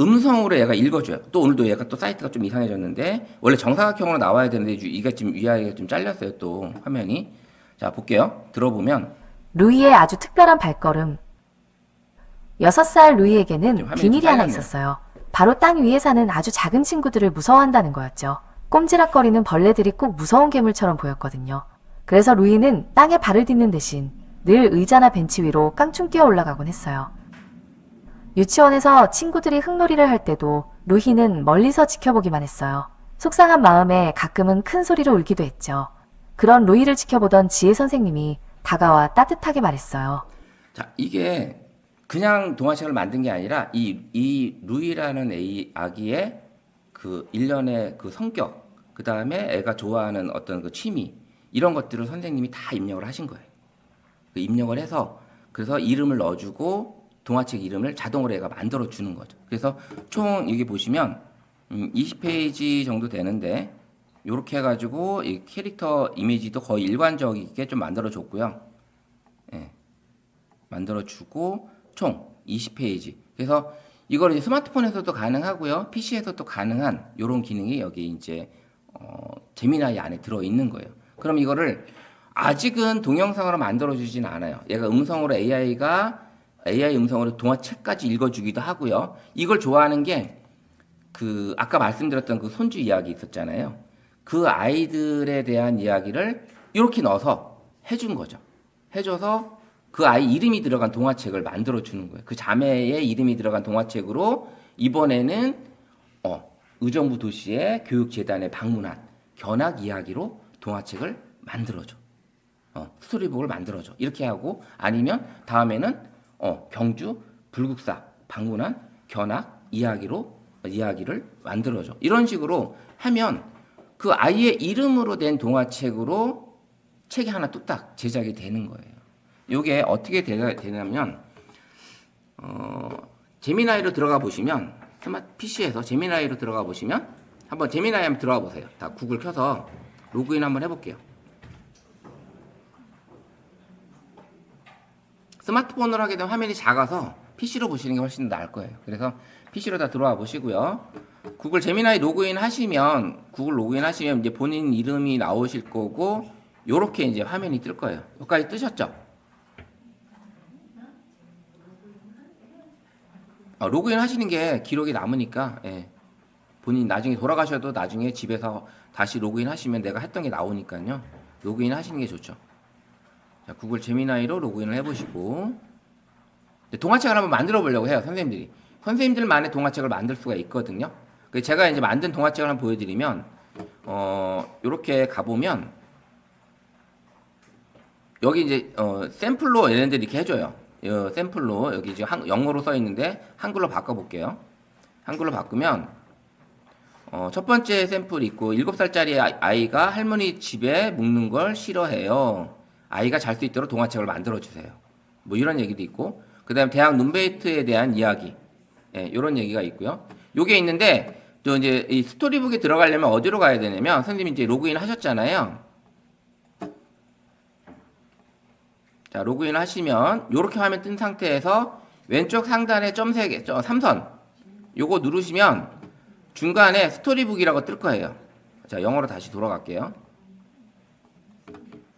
S1: 음성으로 얘가 읽어줘요. 또 오늘도 얘가 또 사이트가 좀 이상해졌는데 원래 정사각형으로 나와야 되는데 이게 지금 위아래가 좀 잘렸어요. 또 화면이. 자, 볼게요. 들어보면
S2: 루이의 아주 특별한 발걸음. 6살 루이에게는
S1: 화면이
S2: 비밀이
S1: 좀
S2: 하나
S1: 잘렸네.
S2: 있었어요. 바로 땅 위에 사는 아주 작은 친구들을 무서워한다는 거였죠. 꼼지락거리는 벌레들이 꼭 무서운 괴물처럼 보였거든요. 그래서 루이는 땅에 발을 딛는 대신 늘 의자나 벤치 위로 깡충 뛰어 올라가곤 했어요. 유치원에서 친구들이 흙놀이를 할 때도 루이는 멀리서 지켜보기만 했어요. 속상한 마음에 가끔은 큰 소리로 울기도 했죠. 그런 루이를 지켜보던 지혜 선생님이 다가와 따뜻하게 말했어요.
S1: 자, 이게 그냥 동화책을 만든 게 아니라 이 루이라는 아기의 그 일련의 그 성격, 그 다음에 애가 좋아하는 어떤 그 취미, 이런 것들을 선생님이 다 입력을 하신 거예요. 그 입력을 해서 그래서 이름을 넣어주고 동화책 이름을 자동으로 애가 만들어 주는 거죠. 그래서 총 여기 보시면 20페이지 정도 되는데 이렇게 해가지고 이 캐릭터 이미지도 거의 일관적이게 좀 만들어 줬고요. 예, 만들어 주고 총 20페이지. 그래서 이걸 이제 스마트폰에서도 가능하고요, PC에서도 가능한 이런 기능이 여기 이제 제미나이 안에 들어 있는 거예요. 그럼 이거를 아직은 동영상으로 만들어 주진 않아요. 얘가 음성으로 AI 음성으로 동화책까지 읽어주기도 하고요. 이걸 좋아하는 게 그 아까 말씀드렸던 그 손주 이야기 있었잖아요. 그 아이들에 대한 이야기를 이렇게 넣어서 해준 거죠. 해줘서 그 아이 이름이 들어간 동화책을 만들어 주는 거예요. 그 자매의 이름이 들어간 동화책으로 이번에는 의정부 도시의 교육재단에 방문한 견학 이야기로 동화책을 만들어줘. 스토리북을 만들어줘. 이렇게 하고 아니면 다음에는 경주 불국사 방문한 견학 이야기를 만들어줘. 이런 식으로 하면 그 아이의 이름으로 된 동화책으로 책이 하나 뚝딱 제작이 되는 거예요. 이게 어떻게 되냐면 제미나이로 들어가 보시면 스마트 PC에서 제미나이로 들어가 보시면 한번 제미나이 한번 들어가 보세요. 다 구글 켜서 로그인 한번 해볼게요. 스마트폰으로 하게 되면 화면이 작아서 PC로 보시는 게 훨씬 더 나을 거예요. 그래서 PC로 다 들어와 보시고요. 구글 제미나이 로그인 하시면 이제 본인 이름이 나오실 거고 요렇게 이제 화면이 뜰 거예요. 여기까지 뜨셨죠? 로그인 하시는 게 기록이 남으니까 예. 본인 나중에 돌아가셔도 나중에 집에서 다시 로그인 하시면 내가 했던 게 나오니까요. 로그인 하시는 게 좋죠. 자, 구글 제미나이로 로그인을 해보시고 동화책을 한번 만들어 보려고 해요. 선생님들만의 동화책을 만들 수가 있거든요. 그래서 제가 이제 만든 동화책을 한번 보여드리면 요렇게 가보면 여기 이제 샘플로 얘네들이 이렇게 해줘요. 샘플로 여기 이제 영어로 써 있는데 한글로 바꿔볼게요. 한글로 바꾸면 첫 번째 샘플이 있고 7살짜리 아이가 할머니 집에 묵는 걸 싫어해요. 아이가 잘 수 있도록 동화책을 만들어 주세요. 뭐 이런 얘기도 있고 그 다음에 대학 룸메이트에 대한 이야기 이런 얘기가 있고요. 요게 있는데 또 이제 이 스토리북에 들어가려면 어디로 가야 되냐면 선생님이 이제 로그인 하셨잖아요. 자, 로그인 하시면 요렇게 화면 뜬 상태에서 왼쪽 상단에 점 3개, 3선 요거 누르시면 중간에 스토리북이라고 뜰 거예요. 자, 영어로 다시 돌아갈게요.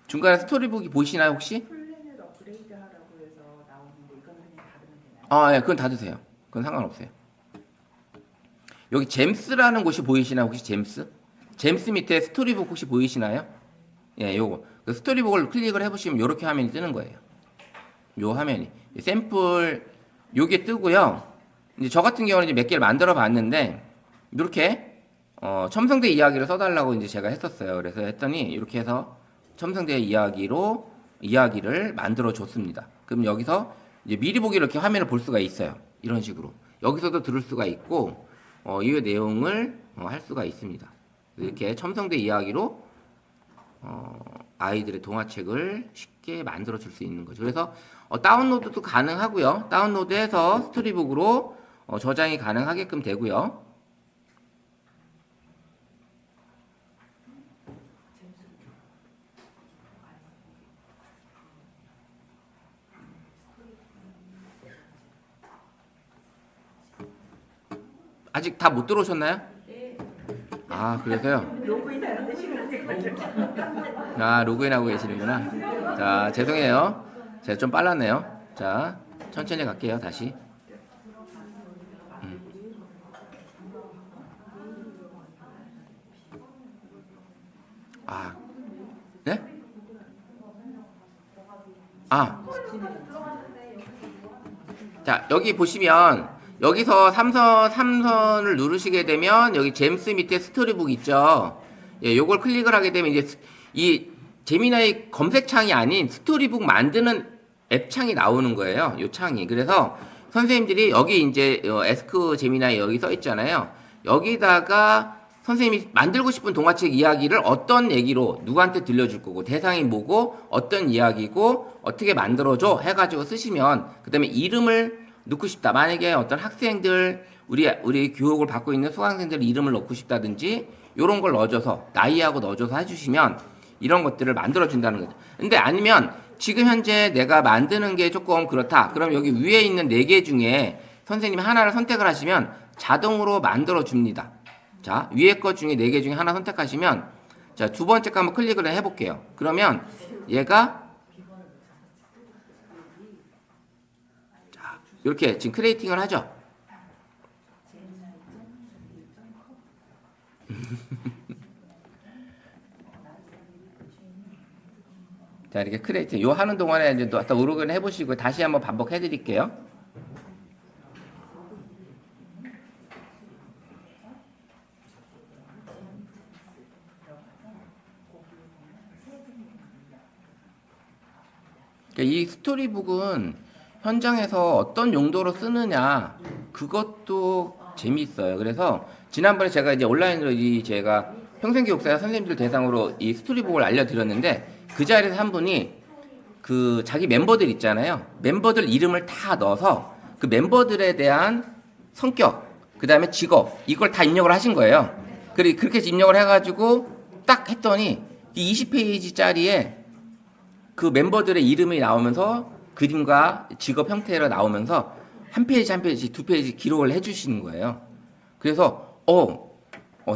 S1: 중간에 스토리북이 보이시나요, 혹시?
S3: 플랜을 업그레이드 하라고 해서 나오는데 이거는 그냥 닫으면 되나요?
S1: 예, 그건 닫으세요. 그건 상관없어요. 여기 잼스라는 곳이 보이시나요, 혹시 잼스? 잼스 밑에 스토리북 혹시 보이시나요? 예, 요거. 그 스토리북을 클릭을 해보시면 요렇게 화면이 뜨는 거예요. 요 화면이. 샘플, 요게 뜨고요. 이제 저 같은 경우는 이제 몇 개를 만들어 봤는데, 이렇게, 첨성대 이야기를 써달라고 이제 제가 했었어요. 그래서 했더니, 이렇게 해서 첨성대 이야기를 만들어 줬습니다. 그럼 여기서 이제 미리 보기 이렇게 화면을 볼 수가 있어요. 이런 식으로. 여기서도 들을 수가 있고, 이 내용을 할 수가 있습니다. 이렇게 첨성대 이야기로 아이들의 동화책을 쉽게 만들어 줄 수 있는 거죠. 그래서 다운로드도 가능하고요. 다운로드해서 스토리북으로 저장이 가능하게끔 되고요. 아직 다 못 들어오셨나요? 아, 그래서요?
S3: 로그인 하는데 시간이 걸려.
S1: 아, 로그인하고 계시는구나. 자, 죄송해요. 제가 좀 빨랐네요. 자, 천천히 갈게요, 다시. 아, 네? 아. 자, 여기 보시면, 여기서 삼선을 누르시게 되면, 여기 잼스 밑에 스토리북 있죠? 예, 요걸 클릭을 하게 되면, 이제 이 제미나이 검색창이 아닌 스토리북 만드는 앱창이 나오는 거예요. 요 창이. 그래서 선생님들이 여기 이제 에스크 제미나이 여기 써 있잖아요. 여기다가 선생님이 만들고 싶은 동화책 이야기를 어떤 얘기로 누구한테 들려줄 거고 대상이 뭐고 어떤 이야기고 어떻게 만들어줘 해가지고 쓰시면 그 다음에 이름을 넣고 싶다. 만약에 어떤 학생들 우리 교육을 받고 있는 수강생들 이름을 넣고 싶다든지 요런 걸 넣어줘서 나이하고 넣어줘서 해주시면 이런 것들을 만들어 준다는 거죠. 근데 아니면 지금 현재 내가 만드는 게 조금 그렇다. 그럼 여기 위에 있는 4개 중에 선생님이 하나를 선택을 하시면 자동으로 만들어 줍니다. 자, 위에 것 중에 4개 중에 하나 선택하시면 자, 두 번째 거 한번 클릭을 해볼게요. 그러면 얘가 자, 이렇게 지금 크리에이팅을 하죠. 자, 이렇게 크리에이팅 요 하는 동안에 이제 또 로그인 해보시고 다시 한번 반복해 드릴게요. 이 스토리북은 현장에서 어떤 용도로 쓰느냐 그것도 재미있어요. 그래서 지난번에 제가 이제 온라인으로 제가 평생교육사 선생님들 대상으로 이 스토리북을 알려드렸는데 그 자리에서 한 분이 그 자기 멤버들 있잖아요. 멤버들 이름을 다 넣어서 그 멤버들에 대한 성격 그 다음에 직업, 이걸 다 입력을 하신 거예요. 그렇게 해서 입력을 해가지고 딱 했더니 이 20페이지짜리에 그 멤버들의 이름이 나오면서 그림과 직업 형태로 나오면서 한 페이지 한 페이지 두 페이지 기록을 해주시는 거예요. 그래서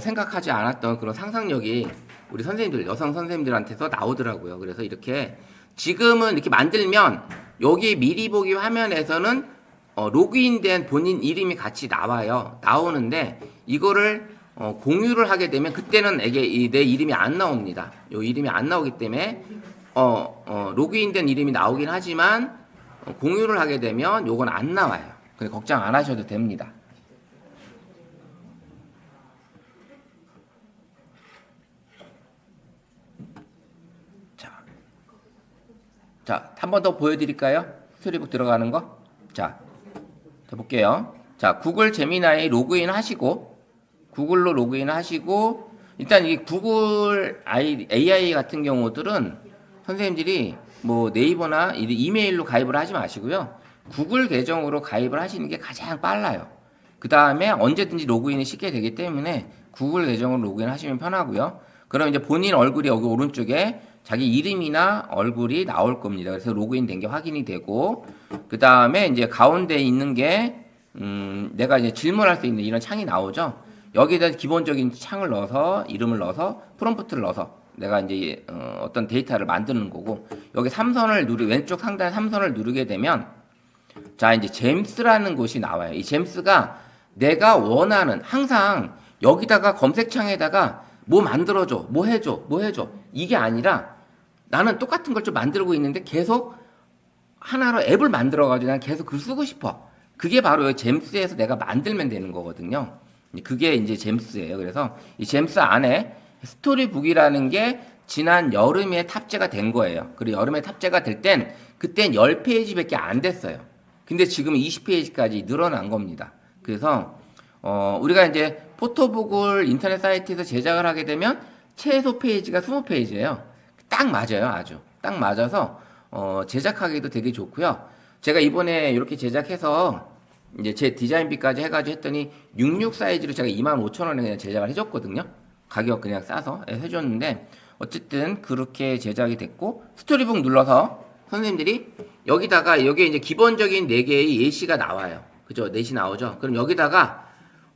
S1: 생각하지 않았던 그런 상상력이 우리 선생님들, 여성 선생님들한테서 나오더라고요. 그래서 이렇게 지금은 이렇게 만들면 여기 미리 보기 화면에서는 로그인된 본인 이름이 같이 나와요. 나오는데 이거를 공유를 하게 되면 그때는 이게 내 이름이 안 나옵니다. 요 이름이 안 나오기 때문에 로그인된 이름이 나오긴 하지만 공유를 하게 되면 요건 안 나와요. 그래 걱정 안 하셔도 됩니다. 자, 한 번 더 보여드릴까요? 스토리북 들어가는 거. 자 볼게요. 자, 구글 제미나이 로그인 하시고, 구글로 로그인 하시고, 일단 이 구글 AI 같은 경우들은 선생님들이 뭐 네이버나 이메일로 가입을 하지 마시고요. 구글 계정으로 가입을 하시는 게 가장 빨라요. 그 다음에 언제든지 로그인이 쉽게 되기 때문에 구글 계정으로 로그인 하시면 편하고요. 그럼 이제 본인 얼굴이 여기 오른쪽에 자기 이름이나 얼굴이 나올 겁니다. 그래서 로그인 된 게 확인이 되고, 그 다음에 이제 가운데 있는 게, 내가 이제 질문할 수 있는 이런 창이 나오죠. 여기다 기본적인 창을 넣어서, 이름을 넣어서, 프롬프트를 넣어서, 내가 이제 어떤 데이터를 만드는 거고, 여기 왼쪽 상단 3선을 누르게 되면, 자, 이제 잼스라는 곳이 나와요. 이 잼스가 내가 원하는, 항상 여기다가 검색창에다가 뭐 만들어줘, 뭐 해줘. 이게 아니라 나는 똑같은 걸 좀 만들고 있는데 계속 하나로 앱을 만들어가지고 난 계속 그걸 쓰고 싶어. 그게 바로 이 잼스에서 내가 만들면 되는 거거든요. 그게 이제 잼스예요. 그래서 이 잼스 안에 스토리북이라는 게 지난 여름에 탑재가 된 거예요. 그리고 여름에 탑재가 될 땐 그땐 10페이지밖에 안 됐어요. 근데 지금 20페이지까지 늘어난 겁니다. 그래서 우리가 이제 포토북을 인터넷 사이트에서 제작을 하게 되면 최소 페이지가 20페이지예요. 딱 맞아요. 아주 딱 맞아서 제작하기도 되게 좋고요. 제가 이번에 이렇게 제작해서 이제 제 디자인비까지 해가지고 했더니 66 사이즈로 제가 25,000원에 그냥 제작을 해줬거든요. 가격 그냥 싸서 해줬는데 어쨌든 그렇게 제작이 됐고, 스토리북 눌러서 선생님들이 여기다가 여기에 이제 기본적인 4개의 예시가 나와요. 그죠? 넷이 나오죠. 그럼 여기다가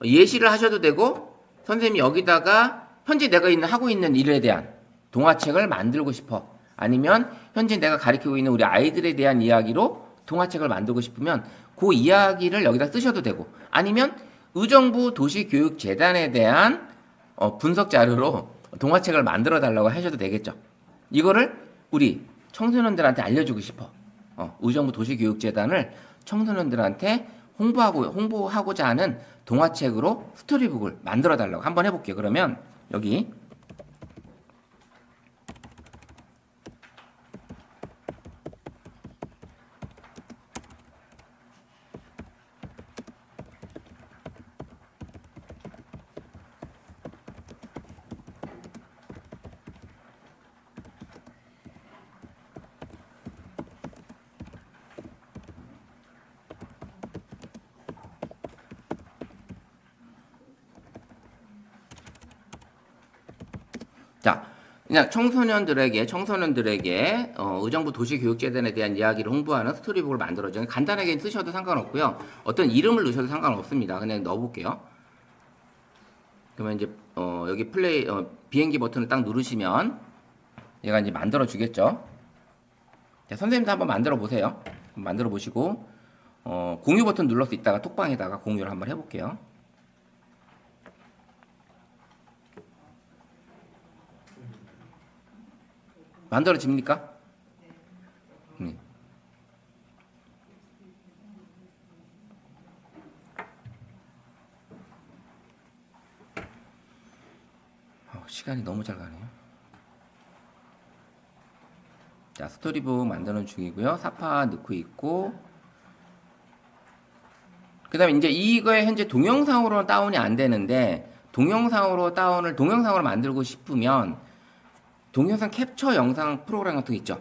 S1: 예시를 하셔도 되고, 선생님이 여기다가 현재 내가 하고 있는 일에 대한 동화책을 만들고 싶어. 아니면 현재 내가 가르치고 있는 우리 아이들에 대한 이야기로 동화책을 만들고 싶으면 그 이야기를 여기다 쓰셔도 되고, 아니면 의정부 도시교육재단에 대한 분석 자료로 동화책을 만들어 달라고 하셔도 되겠죠. 이거를 우리 청소년들한테 알려주고 싶어. 의정부 도시교육재단을 청소년들한테 홍보하고자 하는 동화책으로 스토리북을 만들어 달라고 한번 해볼게요. 그러면 여기 자, 그냥 청소년들에게 의정부 도시교육재단에 대한 이야기를 홍보하는 스토리북을 만들어줘요. 간단하게 쓰셔도 상관없고요. 어떤 이름을 넣으셔도 상관없습니다. 그냥 넣어볼게요. 그러면 이제 여기 비행기 버튼을 딱 누르시면 얘가 이제 만들어 주겠죠. 자, 선생님도 한번 만들어 보세요. 만들어 보시고 공유 버튼 눌러서 있다가 톡방에다가 공유를 한번 해볼게요. 만들어집니까? 네. 시간이 너무 잘 가네요. 자, 스토리북 만드는 중이고요. 사파 넣고 있고, 그 다음에 이제 이거에 현재 동영상으로는 다운이 안 되는데, 동영상으로 만들고 싶으면 동영상 캡처 영상 프로그램 같은 거 있죠.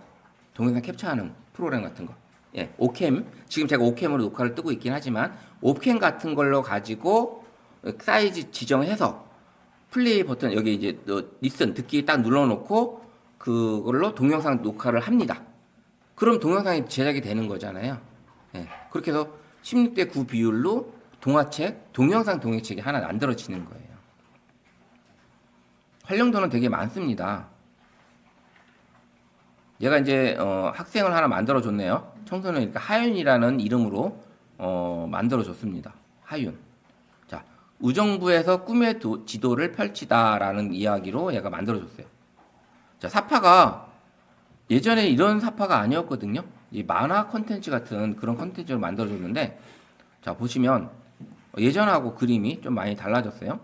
S1: 동영상 캡처하는 프로그램 같은 거. 예, 오캠. 지금 제가 오캠으로 녹화를 뜨고 있긴 하지만 오캠 같은 걸로 가지고 사이즈 지정해서 플레이 버튼 여기 이제 리슨 듣기 딱 눌러놓고 그걸로 동영상 녹화를 합니다. 그럼 동영상이 제작이 되는 거잖아요. 예, 그렇게 해서 16대 9 비율로 동화책, 동영상 동화책이 하나 만들어지는 거예요. 활용도는 되게 많습니다. 얘가 이제 학생을 하나 만들어줬네요. 청소년이니까 하윤이라는 이름으로 만들어줬습니다. 하윤. 자, 우정부에서 꿈의 지도를 펼치다라는 이야기로 얘가 만들어줬어요. 자, 사파가 예전에 이런 사파가 아니었거든요. 이 만화 컨텐츠 같은 그런 컨텐츠를 만들어줬는데, 자, 보시면 예전하고 그림이 좀 많이 달라졌어요.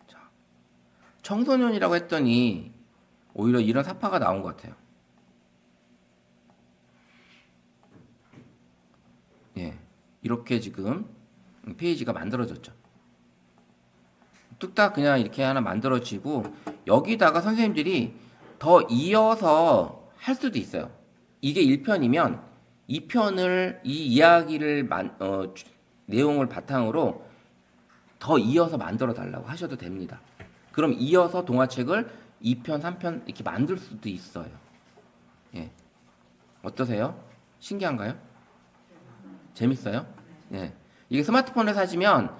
S1: 자, 청소년이라고 했더니 오히려 이런 사파가 나온 것 같아요. 예, 이렇게 지금 페이지가 만들어졌죠. 뚝딱 그냥 이렇게 하나 만들어지고 여기다가 선생님들이 더 이어서 할 수도 있어요. 이게 1편이면 2편을 이 이야기를 내용을 바탕으로 더 이어서 만들어 달라고 하셔도 됩니다. 그럼 이어서 동화책을 2편, 3편 이렇게 만들 수도 있어요. 예. 어떠세요? 신기한가요? 재밌어요? 예. 이게 스마트폰에 사시면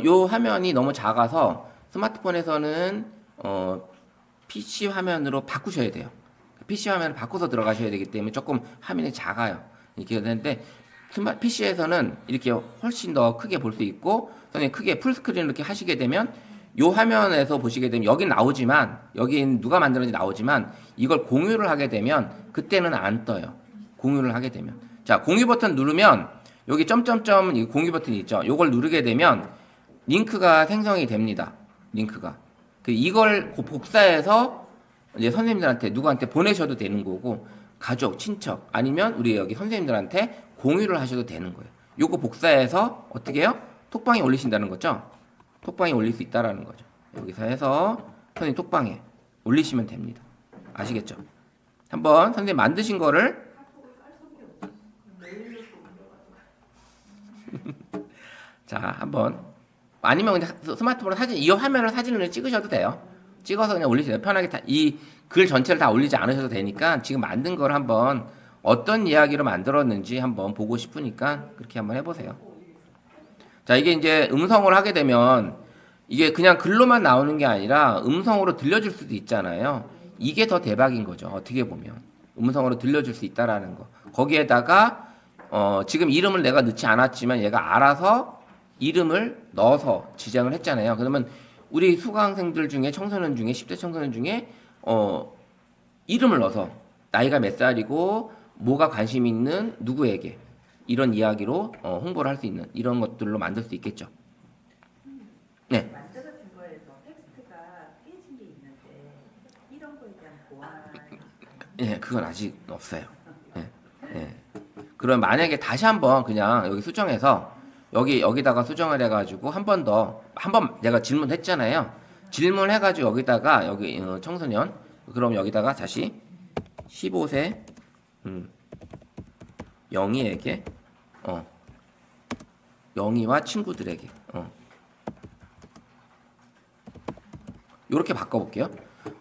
S1: 요 화면이 너무 작아서 스마트폰에서는 PC 화면으로 바꾸셔야 돼요. PC 화면을 바꿔서 들어가셔야 되기 때문에 조금 화면이 작아요. 이렇게 되는데 PC에서는 이렇게 훨씬 더 크게 볼 수 있고 선생님 크게 풀스크린 이렇게 하시게 되면 요 화면에서 보시게 되면 여긴 나오지만 여긴 누가 만들었는지 나오지만 이걸 공유를 하게 되면 그때는 안 떠요. 공유를 하게 되면 자 공유 버튼 누르면 여기 점점점 이 공유 버튼이 있죠. 요걸 누르게 되면 링크가 생성이 됩니다. 링크가 이걸 복사해서 이제 선생님들한테 누구한테 보내셔도 되는 거고 가족, 친척 아니면 우리 여기 선생님들한테 공유를 하셔도 되는 거예요. 요거 복사해서 어떻게 해요? 톡방에 올리신다는 거죠. 톡방에 올릴 수 있다라는 거죠. 여기서 해서 선생님 톡방에 올리시면 됩니다. 아시겠죠? 한번 선생님 만드신 거를 자 한번 아니면 그냥 스마트폰으로 사진 이 화면을 사진을 찍으셔도 돼요. 찍어서 그냥 올리세요. 편하게 이 글 전체를 다 올리지 않으셔도 되니까 지금 만든 걸 한번 어떤 이야기로 만들었는지 한번 보고 싶으니까 그렇게 한번 해보세요. 자 이게 이제 음성을 하게 되면 이게 그냥 글로만 나오는 게 아니라 음성으로 들려줄 수도 있잖아요. 이게 더 대박인 거죠. 어떻게 보면 음성으로 들려줄 수 있다라는 거. 거기에다가 지금 이름을 내가 넣지 않았지만 얘가 알아서 이름을 넣어서 지정을 했잖아요. 그러면 우리 수강생들 중에 청소년 중에 10대 청소년 중에 이름을 넣어서 나이가 몇 살이고 뭐가 관심 있는 누구에게 이런 이야기로 홍보를 할 수 있는 이런 것들로 만들 수 있겠죠. 네.
S3: 만들어진 거에서 텍스트가 깨진 게 있는데 이런 거에 대한 보완.
S1: 예, 그건 아직 없어요. 예, 예. 그럼 만약에 다시 한번 그냥 여기 수정해서 여기다가 수정을 해가지고 한 번 내가 질문했잖아요. 질문해가지고 여기다가 여기 청소년 그럼 여기다가 다시 15세 영희에게 영희와 친구들에게 이렇게 바꿔볼게요.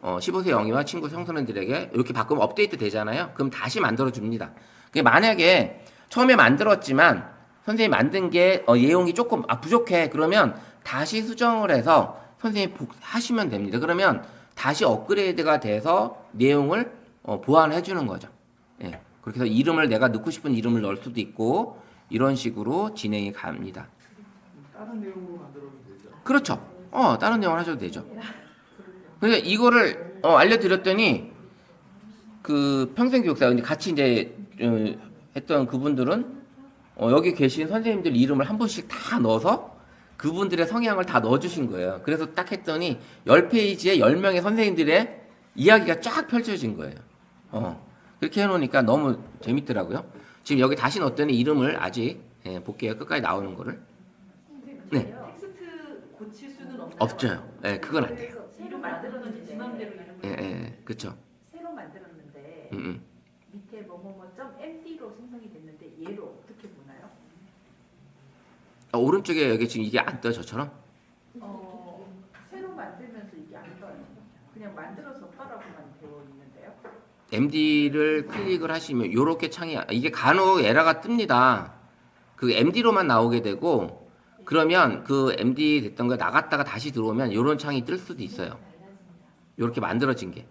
S1: 15세 영희와 친구 청소년들에게 이렇게 바꾸면 업데이트 되잖아요. 그럼 다시 만들어 줍니다. 만약에 처음에 만들었지만 선생님이 만든 게 내용이 조금 부족해 그러면 다시 수정을 해서 선생님이 하시면 됩니다. 그러면 다시 업그레이드가 돼서 내용을 보완해 주는 거죠. 예. 그렇게 해서 이름을 내가 넣고 싶은 이름을 넣을 수도 있고 이런 식으로 진행이 갑니다.
S4: 다른 내용으로 만들어도 되죠?
S1: 그렇죠. 다른 내용을 하셔도 되죠. 그러니까 이거를 알려드렸더니 그 평생교육사 같이 이제 했던 그분들은 여기 계신 선생님들 이름을 한 분씩 다 넣어서 그분들의 성향을 다 넣어주신 거예요. 그래서 딱 했더니 10페이지에 10명의 선생님들의 이야기가 쫙 펼쳐진 거예요. 그렇게 해놓으니까 너무 재밌더라고요. 지금 여기 다시 넣었더니 이름을 아직 볼게요. 끝까지 나오는 거를. 네.
S3: 텍스트 고칠 수는 없나요?
S1: 없죠. 네, 그건 안 돼요.
S3: 새로 만들었는데 지 맘대로 이름을
S1: 그렇죠.
S3: 새로 만들었는데 밑에 뭐뭐뭐점 MD로 생성이 됐는데 얘로 어떻게 보나요?
S1: 오른쪽에 여기 지금 이게 안 떠요, 저처럼?
S3: 새로 만들면서 이게 안 떠요. 그냥 만들어서 떠라고만 되어 있는데요.
S1: MD를 클릭을 하시면 요렇게 창이 이게 간혹 에러가 뜹니다. 그 MD로만 나오게 되고 그러면 그 MD 됐던 거 나갔다가 다시 들어오면 요런 창이 뜰 수도 있어요. 요렇게 만들어진 게.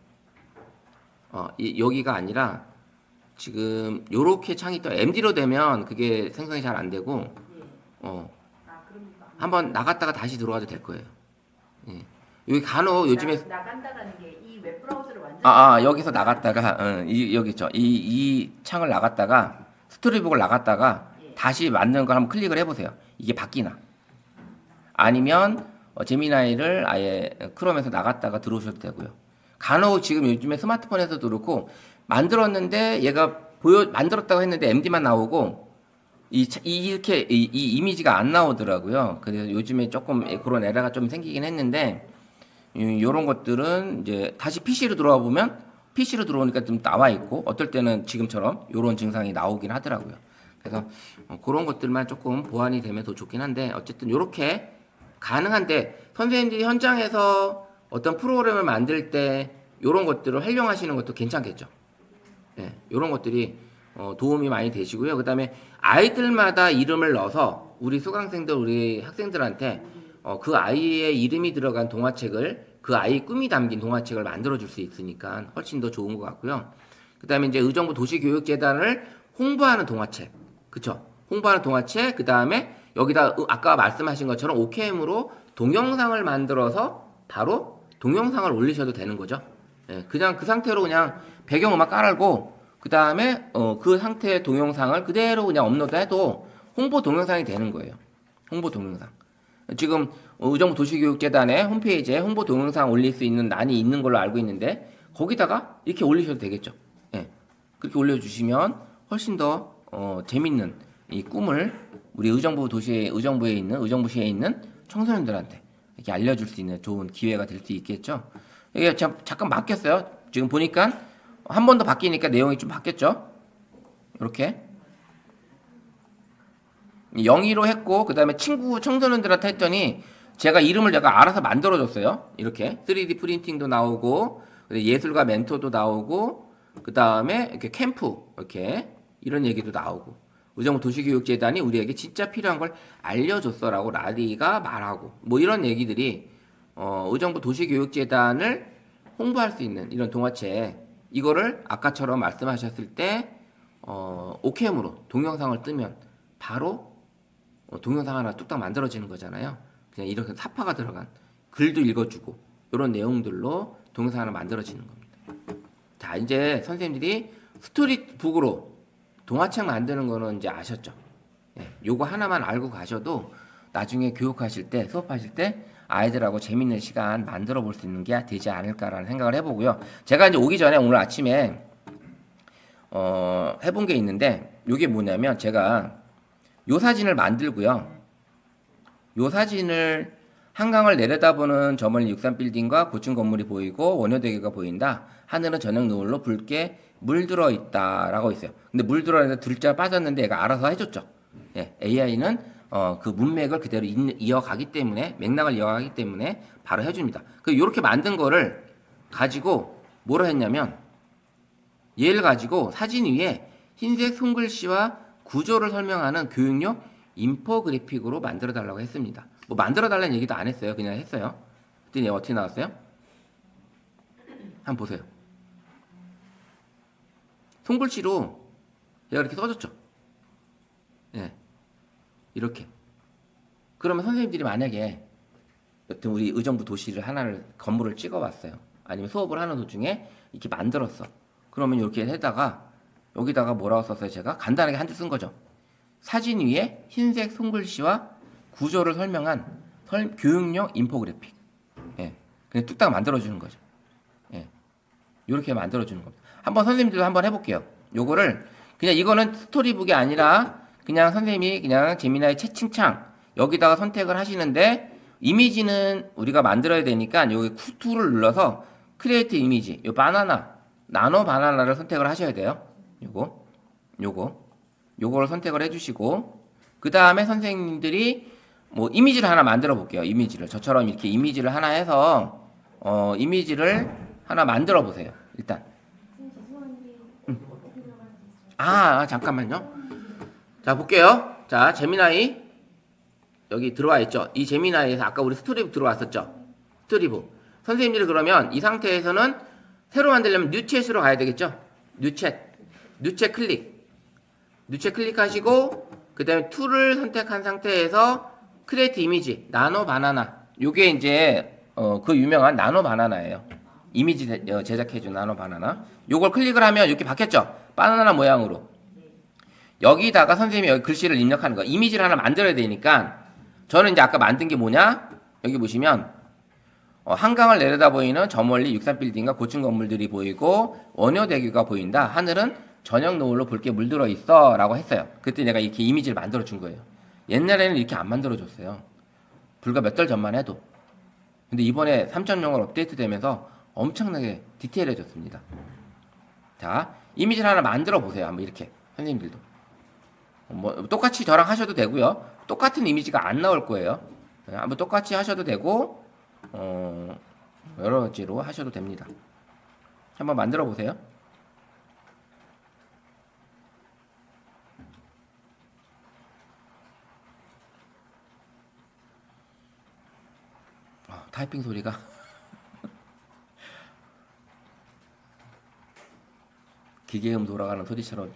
S1: 여기가 아니라 지금 요렇게 창이 떠요. MD로 되면 그게 생성이 잘 안 되고
S3: 예.
S1: 어,
S3: 그럽니까?
S1: 한번 나갔다가 다시 들어와도 될 거예요. 예. 여기 간혹 요즘에
S3: 나간다라는 게 이 웹브라우저를 완전
S1: 여기서 나갔다가 여기 있죠. 이 창을 나갔다가 스토리북을 나갔다가
S3: 예.
S1: 다시 만드는 걸 한번 클릭을 해보세요. 이게 바뀌나? 아니면 제미나이를 아예 크롬에서 나갔다가 들어오셔도 되고요. 간혹 지금 요즘에 스마트폰에서도 그렇고 만들었는데 얘가 만들었다고 했는데 MD만 나오고 이렇게 이 이미지가 안 나오더라고요. 그래서 요즘에 조금 그런 에러가 좀 생기긴 했는데 요런 것들은 이제 다시 PC로 들어와 보면 PC로 들어오니까 좀 나와 있고 어떨 때는 지금처럼 요런 증상이 나오긴 하더라고요. 그래서 그런 것들만 조금 보완이 되면 더 좋긴 한데 어쨌든 요렇게 가능한데 선생님들이 현장에서 어떤 프로그램을 만들 때 요런 것들을 활용하시는 것도 괜찮겠죠. 네, 요런 것들이 도움이 많이 되시고요. 그 다음에 아이들마다 이름을 넣어서 우리 수강생들, 우리 학생들한테 그 아이의 이름이 들어간 동화책을 그 아이 꿈이 담긴 동화책을 만들어 줄 수 있으니까 훨씬 더 좋은 것 같고요. 그 다음에 이제 의정부 도시교육재단을 홍보하는 동화책. 그쵸? 홍보하는 동화책. 그 다음에 여기다 아까 말씀하신 것처럼 OKM으로 동영상을 만들어서 바로 동영상을 올리셔도 되는 거죠. 예, 그냥 그 상태로 그냥 배경음악 깔고 그 다음에 그 상태의 동영상을 그대로 그냥 업로드해도 홍보 동영상이 되는 거예요. 홍보 동영상. 지금 의정부 도시교육재단의 홈페이지에 홍보 동영상 올릴 수 있는欄이 있는 걸로 알고 있는데 거기다가 이렇게 올리셔도 되겠죠. 예, 그렇게 올려주시면 훨씬 더 재밌는 이 꿈을 우리 의정부시에 있는 청소년들한테 이렇게 알려줄 수 있는 좋은 기회가 될 수 있겠죠. 이게 잠깐 바뀌었어요. 지금 보니까 한 번 더 바뀌니까 내용이 좀 바뀌었죠. 이렇게 0기로 했고 그 다음에 친구 청소년들한테 했더니 제가 이름을 내가 알아서 만들어줬어요. 이렇게 3D 프린팅도 나오고 예술가 멘토도 나오고 그 다음에 이렇게 캠프 이렇게 이런 얘기도 나오고 의정부 도시교육재단이 우리에게 진짜 필요한 걸 알려줬어라고 라디가 말하고 뭐 이런 얘기들이 의정부 도시교육재단을 홍보할 수 있는 이런 동화책 이거를 아까처럼 말씀하셨을 때 OKM으로 동영상을 뜨면 바로 동영상 하나 뚝딱 만들어지는 거잖아요. 그냥 이렇게 사파가 들어간 글도 읽어주고 이런 내용들로 동영상 하나 만들어지는 겁니다. 자 이제 선생님들이 스토리북으로 동화책 만드는 거는 이제 아셨죠? 예, 요거 하나만 알고 가셔도 나중에 교육하실 때 수업하실 때 아이들하고 재밌는 시간 만들어 볼 수 있는 게 되지 않을까라는 생각을 해보고요. 제가 이제 오기 전에 오늘 아침에 해본 게 있는데 요게 뭐냐면 제가 요 사진을 만들고요. 요 사진을 한강을 내려다보는 저 멀리 63빌딩과 고층 건물이 보이고 원효대교가 보인다. 하늘은 저녁 노을로 붉게 물들어 있다라고 있어요. 근데 물들어 있는데 둘째 빠졌는데 얘가 알아서 해줬죠. 예, AI는 그 문맥을 그대로 이어가기 때문에 맥락을 이어가기 때문에 바로 해줍니다. 그 이렇게 만든 거를 가지고 뭐라 했냐면 얘를 가지고 사진 위에 흰색 손글씨와 구조를 설명하는 교육용 인포그래픽으로 만들어 달라고 했습니다. 뭐 만들어 달라는 얘기도 안 했어요. 그냥 했어요. 그랬더니 어떻게 나왔어요? 한번 보세요. 손글씨로 얘가 이렇게 써줬죠. 예. 이렇게. 그러면 선생님들이 만약에 여튼 우리 의정부 도시를 하나를 건물을 찍어왔어요. 아니면 수업을 하는 도중에 이렇게 만들었어. 그러면 이렇게 해다가 여기다가 뭐라고 썼어요? 제가 간단하게 한 줄 쓴 거죠. 사진 위에 흰색 손글씨와 구조를 설명한 교육용 인포그래픽. 예. 그냥 뚝딱 만들어주는 거죠. 예. 이렇게 만들어주는 겁니다. 한번 선생님들도 한번 해볼게요. 요거를 그냥 이거는 스토리북이 아니라 그냥 선생님이 그냥 제미나이 채팅창 여기다가 선택을 하시는데 이미지는 우리가 만들어야 되니까 여기 툴을 눌러서 크리에이트 이미지 요 바나나 나노 바나나를 선택을 하셔야 돼요. 요거를 선택을 해주시고 그 다음에 선생님들이 뭐 이미지를 하나 만들어 볼게요. 이미지를 저처럼 이렇게 이미지를 하나 해서 이미지를 하나 만들어 보세요. 일단. 잠깐만요. 자, 볼게요. 자, 제미나이 여기 들어와 있죠. 이 제미나이에서 아까 우리 스토리북 들어왔었죠. 스토리북. 선생님들이 그러면 이 상태에서는 새로 만들려면 뉴챗으로 가야 되겠죠. 뉴챗 클릭하시고 그 다음에 툴을 선택한 상태에서 크리에이트 이미지 나노 바나나, 요게 이제 그 유명한 나노 바나나예요. 이미지 제작해준 나노 바나나. 요걸 클릭을 하면 이렇게 바뀌었죠. 바나나 모양으로. 여기다가 선생님이 여기 글씨를 입력하는 거. 이미지를 하나 만들어야 되니까 저는 이제 아까 만든 게 뭐냐? 여기 보시면 한강을 내려다 보이는 저 멀리 63빌딩과 고층 건물들이 보이고 원효대교가 보인다. 하늘은 저녁 노을로 붉게 물들어 있어 라고 했어요. 그때 내가 이렇게 이미지를 만들어 준 거예요. 옛날에는 이렇게 안 만들어 줬어요. 불과 몇 달 전만 해도. 근데 이번에 3.0을 업데이트 되면서 엄청나게 디테일해졌습니다. 자, 이미지를 하나 만들어 보세요. 한번 이렇게 선생님들도 뭐 똑같이 저랑 하셔도 되고요. 똑같은 이미지가 안 나올 거예요. 한번 똑같이 하셔도 되고 여러 가지로 하셔도 됩니다. 한번 만들어 보세요. 타이핑 소리가 기계음 돌아가는 소리처럼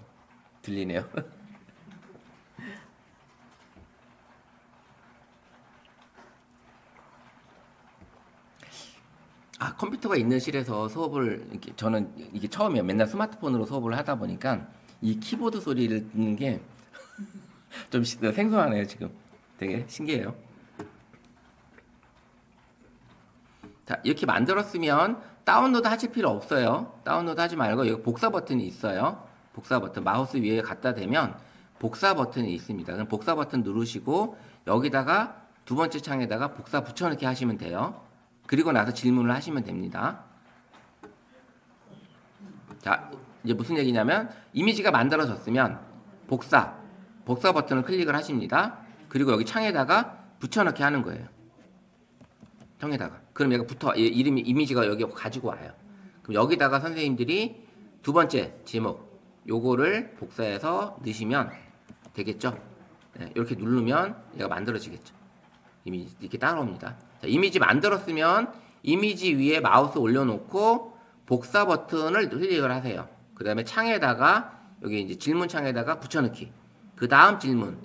S1: 들리네요. 컴퓨터가 있는 실에서 수업을 저는 이게 처음이에요. 맨날 스마트폰으로 수업을 하다 보니까 이 키보드 소리를 듣는 게 좀 생소하네요. 지금 되게 신기해요. 자, 이렇게 만들었으면 다운로드 하실 필요 없어요. 다운로드 하지 말고 여기 복사 버튼이 있어요. 복사 버튼 마우스 위에 갖다 대면 복사 버튼이 있습니다. 그럼 복사 버튼 누르시고 여기다가 두 번째 창에다가 복사 붙여넣기 하시면 돼요. 그리고 나서 질문을 하시면 됩니다. 자, 이제 무슨 얘기냐면 이미지가 만들어졌으면 복사 버튼을 클릭을 하십니다. 그리고 여기 창에다가 붙여넣기 하는 거예요. 창에다가. 그럼 얘가 이름이 이미지가 여기 가지고 와요. 그럼 여기다가 선생님들이 두 번째 제목 요거를 복사해서 넣으시면 되겠죠. 네, 이렇게 누르면 얘가 만들어지겠죠. 이미지 이렇게 따라옵니다. 자, 이미지 만들었으면 이미지 위에 마우스 올려놓고 복사 버튼을 클릭을 하세요. 그 다음에 창에다가 여기 이제 질문 창에다가 붙여넣기. 그 다음 질문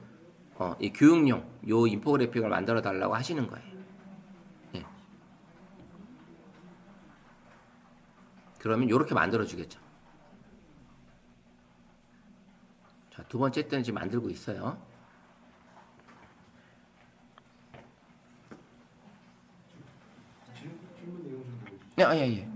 S1: 이 교육용 요 인포그래픽을 만들어 달라고 하시는 거예요. 네. 그러면 요렇게 만들어 주겠죠. 자, 두 번째 때는 지금 만들고 있어요.
S4: 질문 내용 좀 보여주세요.
S1: 예.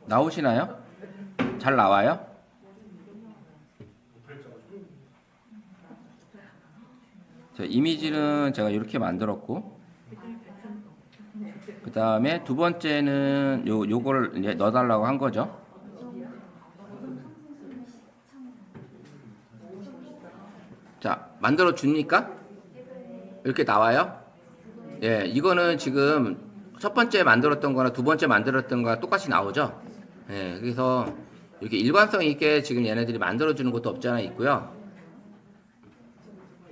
S1: 나오시나요? 잘 나와요? 자, 이미지는 제가 이렇게 만들었고 그 다음에 두 번째는 요거를 이제 넣어달라고 한 거죠. 자, 만들어 줍니까? 이렇게 나와요? 예, 이거는 지금 첫 번째 만들었던 거나 두 번째 만들었던 거랑 똑같이 나오죠? 예, 그래서 이렇게 일관성 있게 지금 얘네들이 만들어주는 것도 없지 않아 있고요.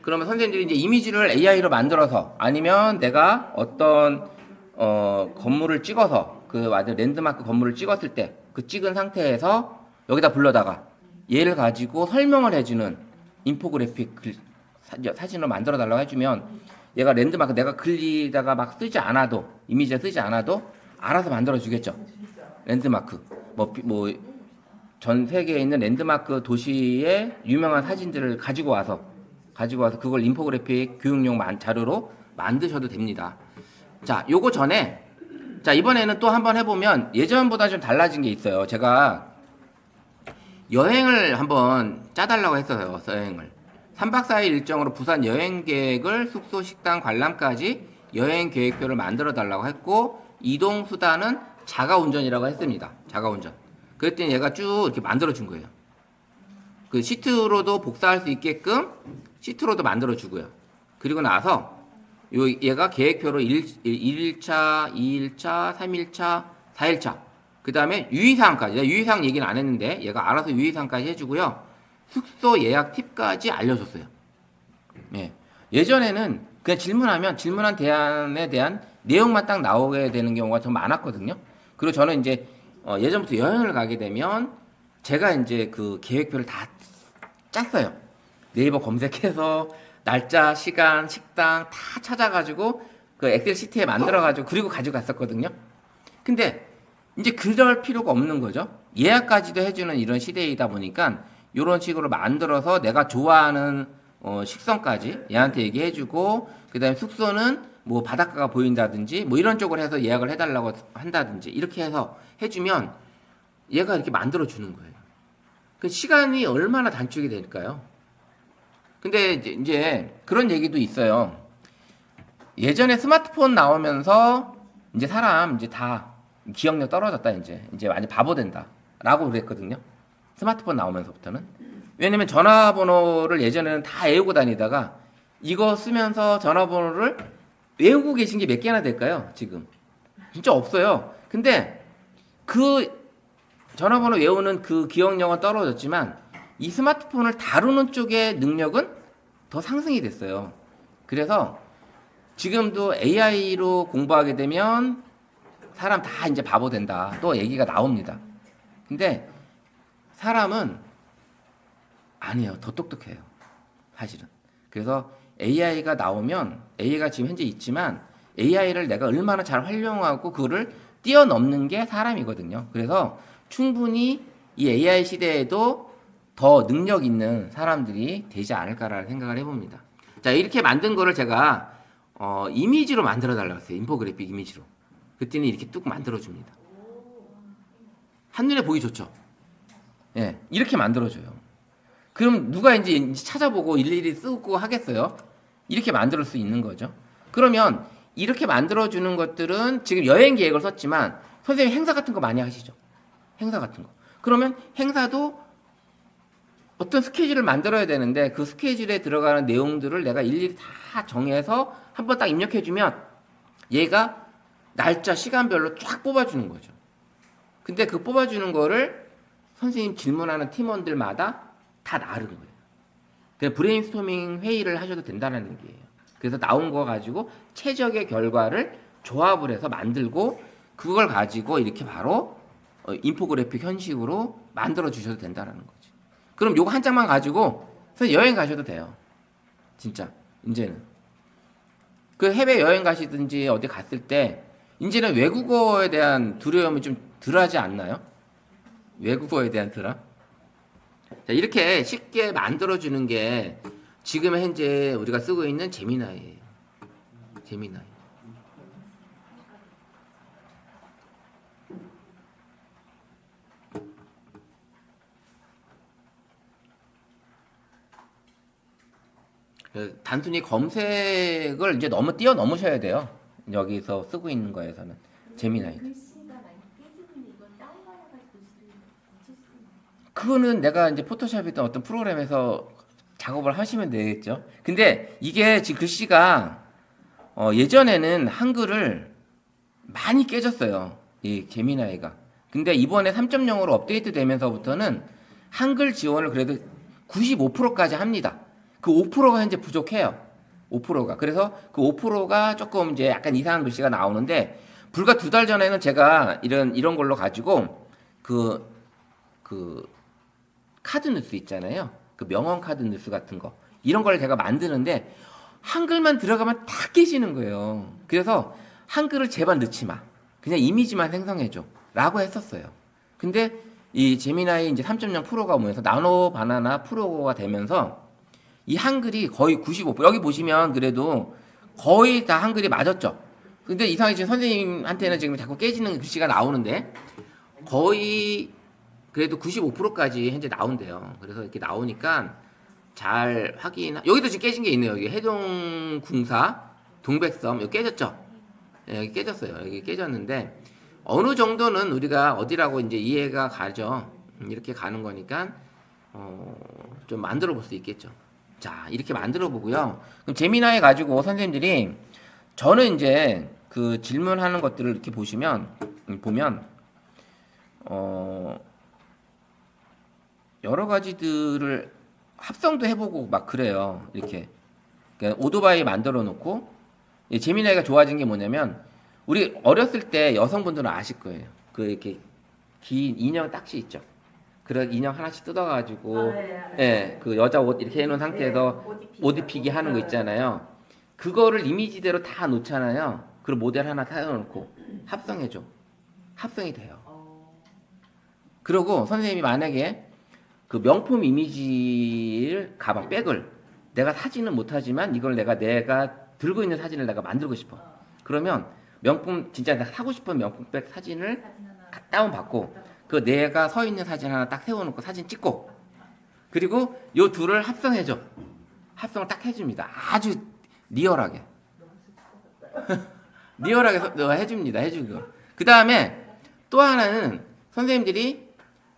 S1: 그러면 선생님들이 이제 이미지를 AI로 만들어서 아니면 내가 어떤 건물을 찍어서 그 랜드마크 건물을 찍었을 때 그 찍은 상태에서 여기다 불러다가 얘를 가지고 설명을 해주는 인포그래픽 사진으로 만들어 달라고 해주면 얘가 랜드마크 내가 글리다가 막 쓰지 않아도 이미지에 쓰지 않아도 알아서 만들어 주겠죠. 랜드마크. 뭐 전 세계에 있는 랜드마크 도시의 유명한 사진들을 가지고 와서 그걸 인포그래픽 교육용 자료로 만드셔도 됩니다. 자, 요거 전에 자, 이번에는 또 한번 해보면 예전보다 좀 달라진 게 있어요. 제가 여행을 한번 짜달라고 했어요. 여행을 3박 4일 일정으로 부산 여행 계획을 숙소, 식당, 관람까지 여행 계획표를 만들어 달라고 했고, 이동 수단은 자가 운전이라고 했습니다. 자가 운전. 그랬더니 얘가 쭉 이렇게 만들어 준 거예요. 그 시트로도 복사할 수 있게끔 시트로도 만들어 주고요. 그리고 나서 얘가 계획표로 1일차, 2일차, 3일차, 4일차, 그 다음에 유의사항까지, 유의사항 얘기는 안 했는데 얘가 알아서 유의사항까지 해주고요. 숙소 예약 팁까지 알려줬어요. 예. 예전에는 그냥 질문한 대안에 대한 내용만 딱 나오게 되는 경우가 좀 많았거든요. 그리고 저는 이제 예전부터 여행을 가게 되면 제가 이제 그 계획표를 다 짰어요. 네이버 검색해서 날짜, 시간, 식당 다 찾아가지고 그 엑셀 시트에 만들어가지고 그리고 가지고 갔었거든요. 근데 이제 그럴 필요가 없는 거죠. 예약까지도 해주는 이런 시대이다 보니까 이런 식으로 만들어서 내가 좋아하는 식성까지 얘한테 얘기해주고, 그 다음에 숙소는 뭐 바닷가가 보인다든지 뭐 이런 쪽으로 해서 예약을 해달라고 한다든지 이렇게 해서 해주면 얘가 이렇게 만들어주는 거예요. 그 시간이 얼마나 단축이 될까요? 근데 이제 그런 얘기도 있어요. 예전에 스마트폰 나오면서 이제 사람 이제 다 기억력 떨어졌다, 이제 완전 바보 된다라고 그랬거든요. 스마트폰 나오면서부터는. 왜냐면 전화번호를 예전에는 다 외우고 다니다가 이거 쓰면서 전화번호를 외우고 계신 게 몇 개나 될까요? 지금 진짜 없어요. 근데 그 전화번호 외우는 그 기억력은 떨어졌지만 이 스마트폰을 다루는 쪽의 능력은 더 상승이 됐어요. 그래서 지금도 AI로 공부하게 되면 사람 다 이제 바보 된다, 또 얘기가 나옵니다. 근데 사람은 아니에요. 더 똑똑해요. 사실은. 그래서 AI가 나오면, AI가 지금 현재 있지만 AI를 내가 얼마나 잘 활용하고 그거를 뛰어넘는 게 사람이거든요. 그래서 충분히 이 AI 시대에도 더 능력 있는 사람들이 되지 않을까라는 생각을 해봅니다. 자, 이렇게 만든 거를 제가 이미지로 만들어 달라고 했어요. 인포그래픽 이미지로. 그랬더니 이렇게 뚝 만들어 줍니다. 한눈에 보기 좋죠. 예, 이렇게 만들어줘요. 그럼 누가 이제 찾아보고 일일이 쓰고 하겠어요? 이렇게 만들 수 있는 거죠. 그러면 이렇게 만들어주는 것들은 지금 여행 계획을 썼지만 선생님 행사 같은 거 많이 하시죠? 행사 같은 거. 그러면 행사도 어떤 스케줄을 만들어야 되는데 그 스케줄에 들어가는 내용들을 내가 일일이 다 정해서 한번 딱 입력해주면 얘가 날짜, 시간별로 쫙 뽑아주는 거죠. 근데 그 뽑아주는 거를 선생님 질문하는 팀원들마다 다 나른 거예요. 그래서 브레인스토밍 회의를 하셔도 된다는 얘기예요. 그래서 나온 거 가지고 최적의 결과를 조합을 해서 만들고 그걸 가지고 이렇게 바로 인포그래픽 형식으로 만들어 주셔도 된다는 거지. 그럼 요거 한 장만 가지고 여행 가셔도 돼요. 진짜 이제는 그 해외 여행 가시든지 어디 갔을 때 이제는 외국어에 대한 두려움이 좀 덜하지 않나요? 외국어에 대한 두려움? 자, 이렇게 쉽게 만들어주는 게 지금 현재 우리가 쓰고 있는 제미나이예요. 제미나이. 단순히 검색을 이제 너무 뛰어넘으셔야 돼요. 여기서 쓰고 있는 거에서는 제미나이. 그거는 내가 이제 포토샵이든 어떤 프로그램에서 작업을 하시면 되겠죠. 근데 이게 지금 글씨가 예전에는 한글을 많이 깨졌어요. 이 제미나이가. 근데 이번에 3.0으로 업데이트 되면서부터는 한글 지원을 그래도 95%까지 합니다. 그 5%가 현재 부족해요. 5%가. 그래서 그 5%가 조금 이제 약간 이상한 글씨가 나오는데 불과 2달 전에는 제가 이런 걸로 가지고 그 카드 뉴스 있잖아요. 그 명언 카드 뉴스 같은 거. 이런 걸 제가 만드는데 한글만 들어가면 다 깨지는 거예요. 그래서 한글을 제발 넣지 마. 그냥 이미지만 생성해줘. 라고 했었어요. 근데 이 제미나이 이제 3.0 프로가 오면서 나노 바나나 프로가 되면서 이 한글이 거의 95%, 여기 보시면 그래도 거의 다 한글이 맞았죠. 근데 이상하게 지금 선생님한테는 지금 자꾸 깨지는 글씨가 나오는데 거의 그래도 95%까지 현재 나온대요. 그래서 이렇게 나오니까 잘 여기도 지금 깨진 게 있네요. 여기 해동궁사, 동백섬, 여기 깨졌죠? 네, 여기 깨졌어요. 여기 깨졌는데 어느 정도는 우리가 어디라고 이제 이해가 가죠. 이렇게 가는 거니까 좀 만들어 볼 수 있겠죠. 자, 이렇게 만들어 보고요. 그럼 제미나이 가지고 선생님들이 저는 이제 그 질문하는 것들을 이렇게 보면 여러 가지들을 합성도 해보고 막 그래요. 이렇게 그러니까 오토바이 만들어 놓고 제미나이가 좋아진 게 뭐냐면 우리 어렸을 때 여성분들은 아실 거예요. 그 이렇게 긴 인형 딱지 있죠. 그런 인형 하나씩 뜯어가지고 예, 그 여자 옷 이렇게 해놓은 상태에서 옷 입히기 하는 거 있잖아요. 그거를 이미지대로 다 놓잖아요. 그리고 모델 하나 사놓고 합성해줘. 합성이 돼요. 그리고 선생님이 만약에 그 명품 이미지를 가방 백을 내가 사진은 못하지만 이걸 내가 들고 있는 사진을 내가 만들고 싶어. 그러면 명품 진짜 내가 사고 싶은 명품백 사진을 다운 받고 그 내가 서 있는 사진 하나 딱 세워놓고 사진 찍고 그리고 요 둘을 합성해줘. 합성을 딱 해줍니다. 아주 리얼하게 해줍니다. 해주고 그 다음에 또 하나는 선생님들이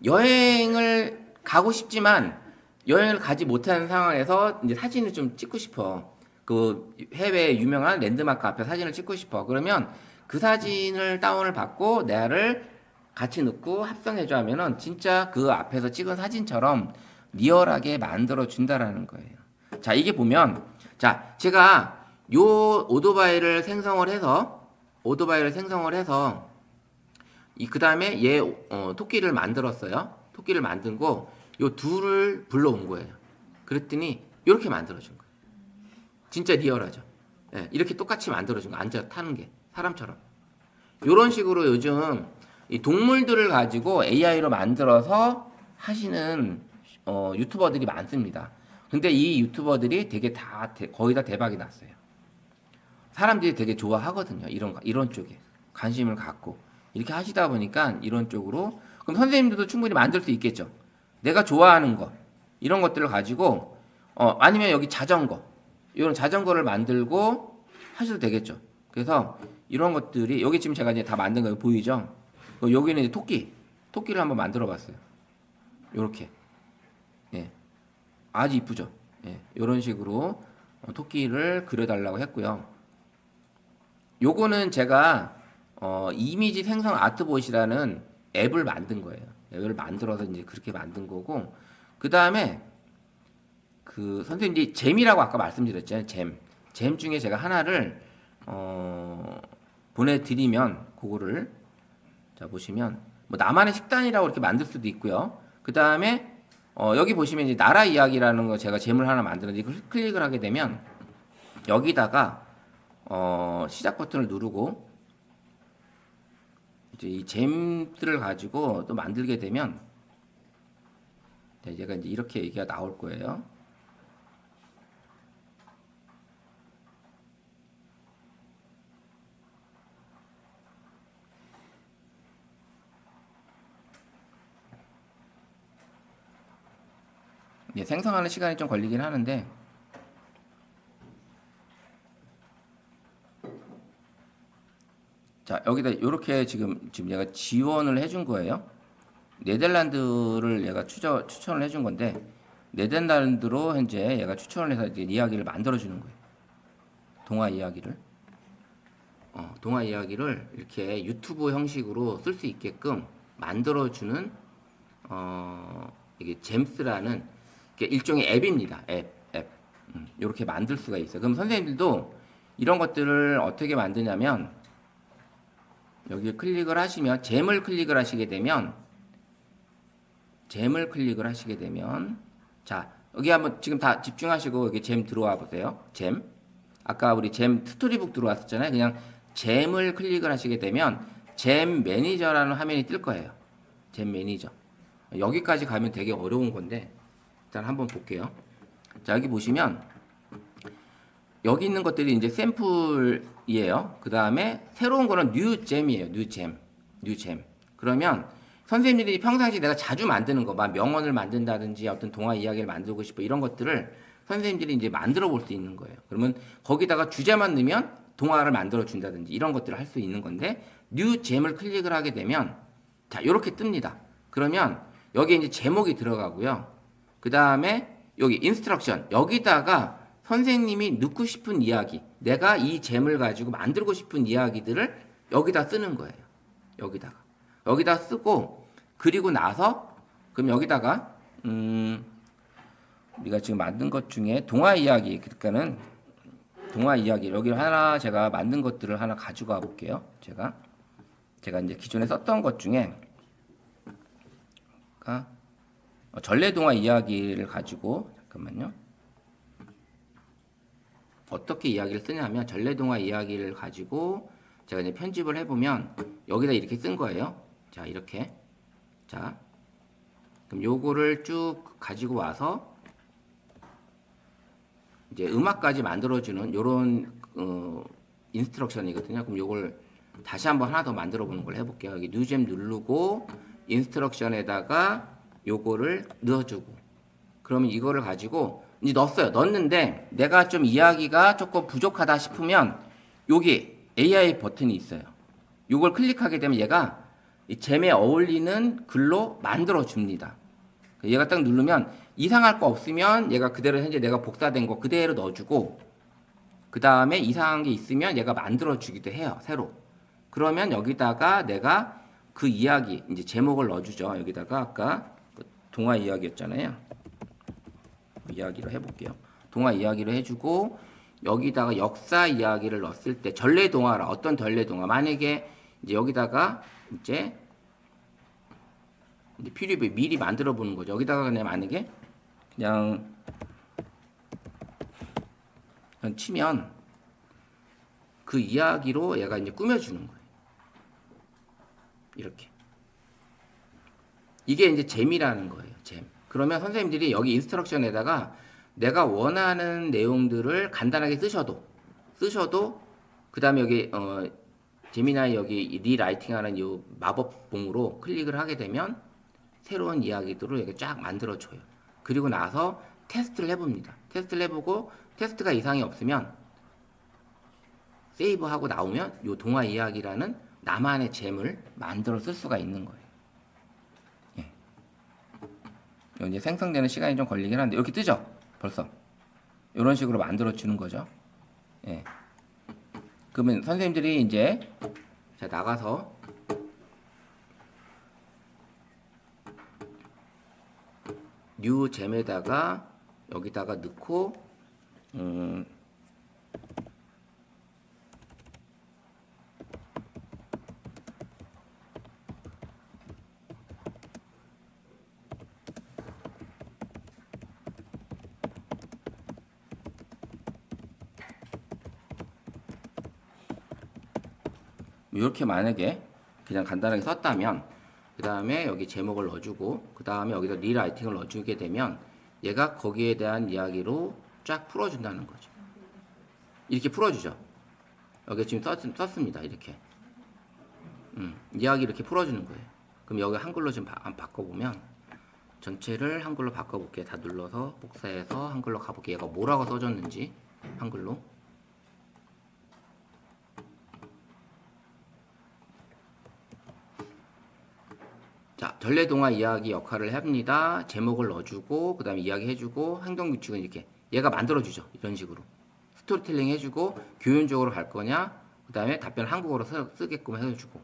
S1: 여행을 가고 싶지만 여행을 가지 못하는 상황에서 이제 사진을 좀 찍고 싶어. 그 해외 유명한 랜드마크 앞에 사진을 찍고 싶어. 그러면 그 사진을 다운을 받고 내를 같이 넣고 합성해줘 하면은 진짜 그 앞에서 찍은 사진처럼 리얼하게 만들어 준다라는 거예요. 자, 이게 보면 자, 제가 요 오토바이를 생성을 해서 그 다음에 얘 토끼를 만들었어요. 토끼를 만들고 요 둘을 불러온 거예요. 그랬더니 이렇게 만들어준 거예요. 진짜 리얼하죠. 예, 이렇게 똑같이 만들어준 거 앉아 타는 게 사람처럼. 이런 식으로 요즘 이 동물들을 가지고 AI로 만들어서 하시는 유튜버들이 많습니다. 근데 이 유튜버들이 되게 거의 다 대박이 났어요. 사람들이 되게 좋아하거든요. 이런 쪽에 관심을 갖고 이렇게 하시다 보니까 이런 쪽으로 그럼 선생님들도 충분히 만들 수 있겠죠. 내가 좋아하는 거 이런 것들을 가지고 아니면 여기 이런 자전거를 만들고 하셔도 되겠죠. 그래서 이런 것들이 여기 지금 제가 이제 다 만든 거 보이죠? 여기는 이제 토끼를 한번 만들어 봤어요. 요렇게. 예. 아주 이쁘죠? 예. 요런 식으로 토끼를 그려달라고 했고요. 요거는 제가 이미지 생성 아트봇이라는 앱을 만든 거예요. 앱을 만들어서 이제 그렇게 만든 거고, 그 다음에 그 선생님이 잼이라고 아까 말씀드렸잖아요. 잼 중에 제가 하나를 보내드리면 그거를 자 보시면 뭐 나만의 식단이라고 이렇게 만들 수도 있고요. 그 다음에 여기 보시면 이제 나라 이야기라는 거 제가 잼을 하나 만들었는데 클릭을 하게 되면 여기다가 시작 버튼을 누르고 이제 이 잼들을 가지고 또 만들게 되면 얘가 이제 이렇게 얘기가 나올 거예요. 예, 생성하는 시간이 좀 걸리긴 하는데 자 여기다 이렇게 지금 얘가 지원을 해준 거예요. 네덜란드를 얘가 추천을 해준 건데 네덜란드로 현재 얘가 추천을 해서 이제 이야기를 만들어 주는 거예요. 동화 이야기를 이렇게 유튜브 형식으로 쓸 수 있게끔 만들어 주는 이게 잼스라는 일종의 앱입니다. 앱. 이렇게 만들 수가 있어요. 그럼 선생님들도 이런 것들을 어떻게 만드냐면 여기 클릭을 하시면 잼을 클릭을 하시게 되면 자 여기 한번 지금 다 집중하시고 여기 잼 들어와 보세요. 아까 우리 잼 스토리북 들어왔었잖아요. 그냥 잼을 클릭을 하시게 되면 잼 매니저라는 화면이 뜰 거예요. 잼 매니저. 여기까지 가면 되게 어려운 건데 일단 한번 볼게요. 자, 여기 보시면 여기 있는 것들이 이제 샘플이에요. 그 다음에 새로운 거는 뉴잼이에요. 뉴잼. 그러면 선생님들이 평상시 내가 자주 만드는 거, 막 명언을 만든다든지 어떤 동화 이야기를 만들고 싶어 이런 것들을 선생님들이 이제 만들어 볼 수 있는 거예요. 그러면 거기다가 주제만 넣으면 동화를 만들어 준다든지 이런 것들을 할 수 있는 건데 뉴잼을 클릭을 하게 되면 자, 요렇게 뜹니다. 그러면 여기에 이제 제목이 들어가고요. 그 다음에 여기 인스트럭션 여기다가 선생님이 넣고 싶은 이야기, 내가 이 잼을 가지고 만들고 싶은 이야기들을 여기다 쓰는 거예요. 여기다 쓰고 그리고 나서 그럼 여기다가 우리가 지금 만든 것 중에 동화 이야기, 그러니까는 동화 이야기 여기 하나 제가 만든 것들을 하나 가지고 와 볼게요. 제가 이제 기존에 썼던 것 중에 전래동화 이야기를 가지고 잠깐만요. 어떻게 이야기를 쓰냐면 전래동화 이야기를 가지고 제가 이제 편집을 해보면 여기다 이렇게 쓴 거예요. 자, 이렇게. 자, 그럼 요거를 쭉 가지고 와서 이제 음악까지 만들어주는 요런 인스트럭션이거든요. 그럼 요걸 다시 한번 하나 더 만들어 보는 걸 해볼게요. 여기 뉴잼 누르고 인스트럭션에다가 요거를 넣어주고 그러면 이거를 가지고 이제 넣었어요. 넣었는데 내가 좀 이야기가 조금 부족하다 싶으면 여기 AI 버튼이 있어요. 요걸 클릭하게 되면 얘가 이 잼에 어울리는 글로 만들어 줍니다. 얘가 딱 누르면 이상할 거 없으면 얘가 그대로 현재 내가 복사된 거 그대로 넣어주고 그 다음에 이상한 게 있으면 얘가 만들어 주기도 해요. 새로. 그러면 여기다가 내가 그 이야기 이제 제목을 넣어주죠. 여기다가 아까 동화 이야기였잖아요. 이야기로 해볼게요. 동화 이야기를 해주고 여기다가 역사 이야기를 넣었을 때 전래동화라 어떤 전래동화 만약에 이제 여기다가 이제 필요비 미리 만들어 보는 거죠. 여기다가 그냥 만약에 그냥 치면 그 이야기로 얘가 이제 꾸며주는 거예요. 이렇게. 이게 이제 잼이라는 거예요. 잼. 그러면 선생님들이 여기 인스트럭션에다가 내가 원하는 내용들을 간단하게 쓰셔도 그 다음에 여기 제미나이 여기 리라이팅하는 이 마법봉으로 클릭을 하게 되면 새로운 이야기들을 이렇게 쫙 만들어줘요. 그리고 나서 테스트를 해봅니다. 테스트를 해보고 테스트가 이상이 없으면 세이브하고 나오면 이 동화 이야기라는 나만의 잼을 만들어 쓸 수가 있는 거예요. 예. 이제 생성되는 시간이 좀 걸리긴 한데 이렇게 뜨죠? 벌써 이런 식으로 만들어 주는 거죠. 예. 그러면 선생님들이 이제 자 나가서 뉴 잼에다가 여기다가 넣고 이렇게 만약에 그냥 간단하게 썼다면 그 다음에 여기 제목을 넣어주고 그 다음에 여기다 리라이팅을 넣어주게 되면 얘가 거기에 대한 이야기로 쫙 풀어준다는 거죠. 이렇게 풀어주죠. 여기 지금 썼습니다. 이렇게 이야기 이렇게 풀어주는 거예요. 그럼 여기 한글로 좀 바꿔보면 전체를 한글로 바꿔볼게요. 다 눌러서 복사해서 한글로 가볼게요. 얘가 뭐라고 써졌는지 한글로. 자, 전래동화 이야기 역할을 합니다. 제목을 넣어주고 그 다음에 이야기 해주고 행동규칙은 이렇게 얘가 만들어주죠. 이런 식으로 스토리텔링 해주고 교훈적으로 갈 거냐 그 다음에 답변 한국어로 쓰게끔 해주고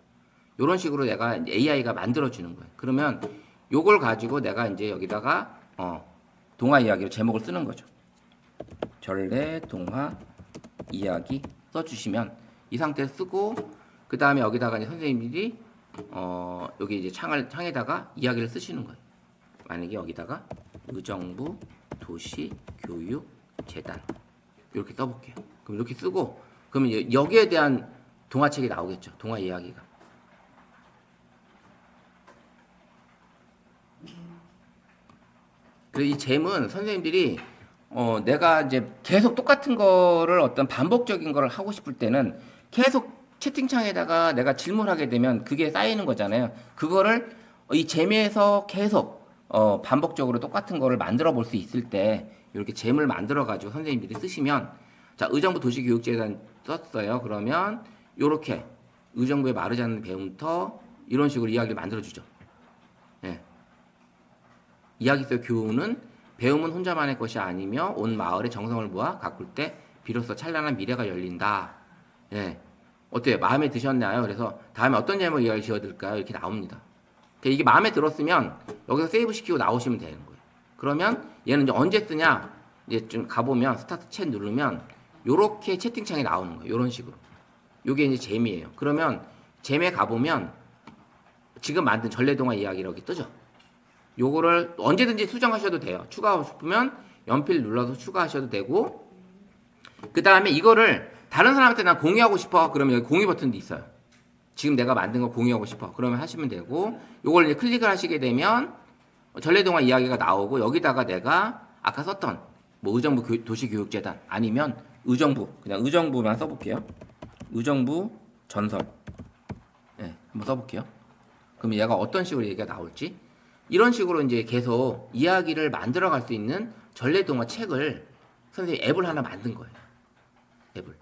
S1: 이런 식으로 내가 AI가 만들어주는 거예요. 그러면 요걸 가지고 내가 이제 여기다가 동화 이야기로 제목을 쓰는 거죠. 전래동화 이야기 써주시면 이 상태에 쓰고 그 다음에 여기다가 이제 선생님들이 여기 이제 창에다가 이야기를 쓰시는 거예요. 만약에 여기다가 의정부 도시교육재단 이렇게 써볼게요. 그럼 이렇게 쓰고 그러면 여기에 대한 동화책이 나오겠죠. 동화 이야기가. 그래서 이 잼은 선생님들이 내가 이제 계속 똑같은 거를 어떤 반복적인 거를 하고 싶을 때는 계속 채팅창에다가 내가 질문하게 되면 그게 쌓이는 거잖아요. 그거를 이 잼에서 계속 반복적으로 똑같은 거를 만들어 볼 수 있을 때 이렇게 잼을 만들어 가지고 선생님들이 쓰시면 자, 의정부 도시교육재단 썼어요. 그러면 요렇게 의정부의 마르지 않는 배움터 이런 식으로 이야기를 만들어 주죠. 예. 이야기 속 교훈은 배움은 혼자만의 것이 아니며 온 마을의 정성을 모아 가꿀 때 비로소 찬란한 미래가 열린다. 예. 어때요? 마음에 드셨나요? 그래서 다음에 어떤 제목 이야기 지어드릴까요? 이렇게 나옵니다. 이게 마음에 들었으면 여기서 세이브 시키고 나오시면 되는 거예요. 그러면 얘는 이제 언제 쓰냐? 이제 좀 가보면 스타트 챗 누르면 요렇게 채팅창이 나오는 거예요. 요런 식으로. 요게 이제 잼이에요. 그러면 잼에 가보면 지금 만든 전래동화 이야기라고 뜨죠. 요거를 언제든지 수정하셔도 돼요. 추가하고 싶으면 연필 눌러서 추가하셔도 되고 그 다음에 이거를 다른 사람한테 난 공유하고 싶어. 그러면 여기 공유 버튼도 있어요. 지금 내가 만든 거 공유하고 싶어. 그러면 하시면 되고 요걸 이제 클릭을 하시게 되면 전래동화 이야기가 나오고 여기다가 내가 아까 썼던 뭐 의정부 도시교육재단 아니면 의정부 그냥 의정부만 써볼게요. 의정부 전설 한번 써볼게요. 그럼 얘가 어떤 식으로 얘기가 나올지 이런 식으로 이제 계속 이야기를 만들어 갈 수 있는 전래동화 책을 선생님이 앱을 하나 만든 거예요. 앱을.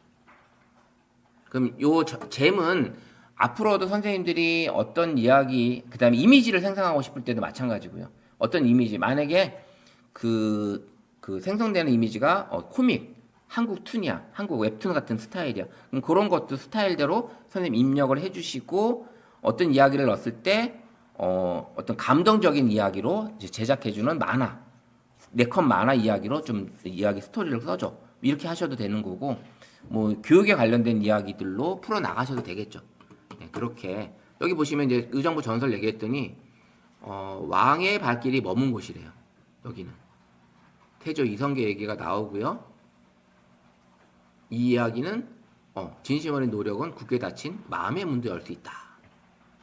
S1: 그럼 요 잼은 앞으로도 선생님들이 어떤 이야기, 그 다음에 이미지를 생성하고 싶을 때도 마찬가지고요. 어떤 이미지, 만약에 그 생성되는 이미지가 코믹, 한국 툰이야, 한국 웹툰 같은 스타일이야. 그럼 그런 것도 스타일대로 선생님 입력을 해주시고 어떤 이야기를 넣었을 때 어떤 감동적인 이야기로 이제 제작해주는 만화, 4컷 만화 이야기로 좀 이야기 스토리를 써줘. 이렇게 하셔도 되는 거고, 뭐 교육에 관련된 이야기들로 풀어 나가셔도 되겠죠. 네, 그렇게 여기 보시면 이제 의정부 전설 얘기했더니 왕의 발길이 머문 곳이래요. 여기는 태조 이성계 얘기가 나오고요. 이 이야기는 진심 어린 노력은 굳게 닫힌 마음의 문도 열 수 있다.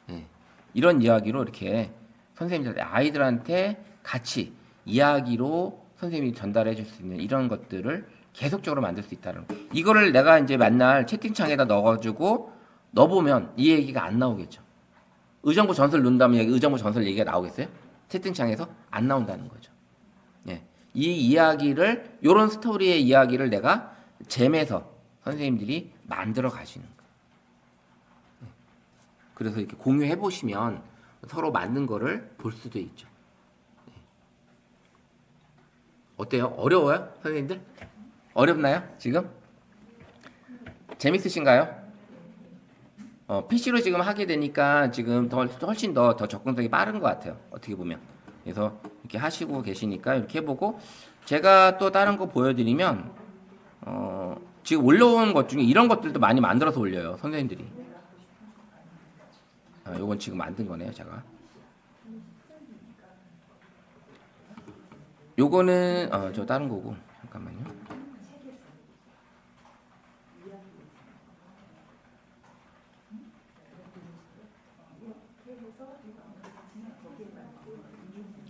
S1: 네, 이런 이야기로 이렇게 선생님들 아이들한테 같이 이야기로 선생님이 전달해 줄 수 있는 이런 것들을 계속적으로 만들 수 있다는 거. 이거를 내가 이제 맨날 채팅창에다 넣어가지고 넣어보면 이 얘기가 안 나오겠죠. 의정부 전설 논다면 의정부 전설 얘기가 나오겠어요? 채팅창에서 안 나온다는 거죠. 예. 이 이야기를 요런 스토리의 이야기를 내가 잼에서 선생님들이 만들어 가시는 거예요. 예. 그래서 이렇게 공유해 보시면 서로 만든 거를 볼 수도 있죠. 예. 어때요? 어려워요? 선생님들? 어렵나요? 지금? 재밌으신가요? PC로 지금 하게 되니까 지금 훨씬 더 접근성이 빠른 것 같아요. 어떻게 보면. 그래서 이렇게 하시고 계시니까 이렇게 해보고 제가 또 다른 거 보여드리면 지금 올라온 것 중에 이런 것들도 많이 만들어서 올려요. 선생님들이. 요건 지금 만든 거네요. 제가. 요거는 저 다른 거고. 잠깐만요.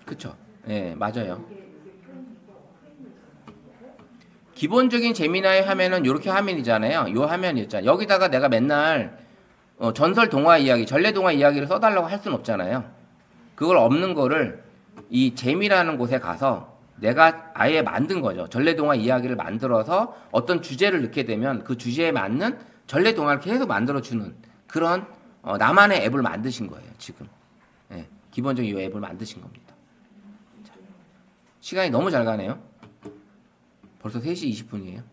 S1: 그쵸? 네, 맞아요. 기본적인 재미나의 화면은 이렇게 화면이잖아요. 요 화면이었잖아요. 여기다가 내가 맨날 전설 동화 이야기, 전래 동화 이야기를 써달라고 할 수는 없잖아요. 그걸 없는 거를 이 재미라는 곳에 가서 내가 아예 만든 거죠. 전래 동화 이야기를 만들어서 어떤 주제를 넣게 되면 그 주제에 맞는 전래 동화를 계속 만들어주는 그런 나만의 앱을 만드신 거예요. 지금. 네, 기본적인 이 앱을 만드신 겁니다. 시간이 너무 잘 가네요. 벌써 3시 20분이에요.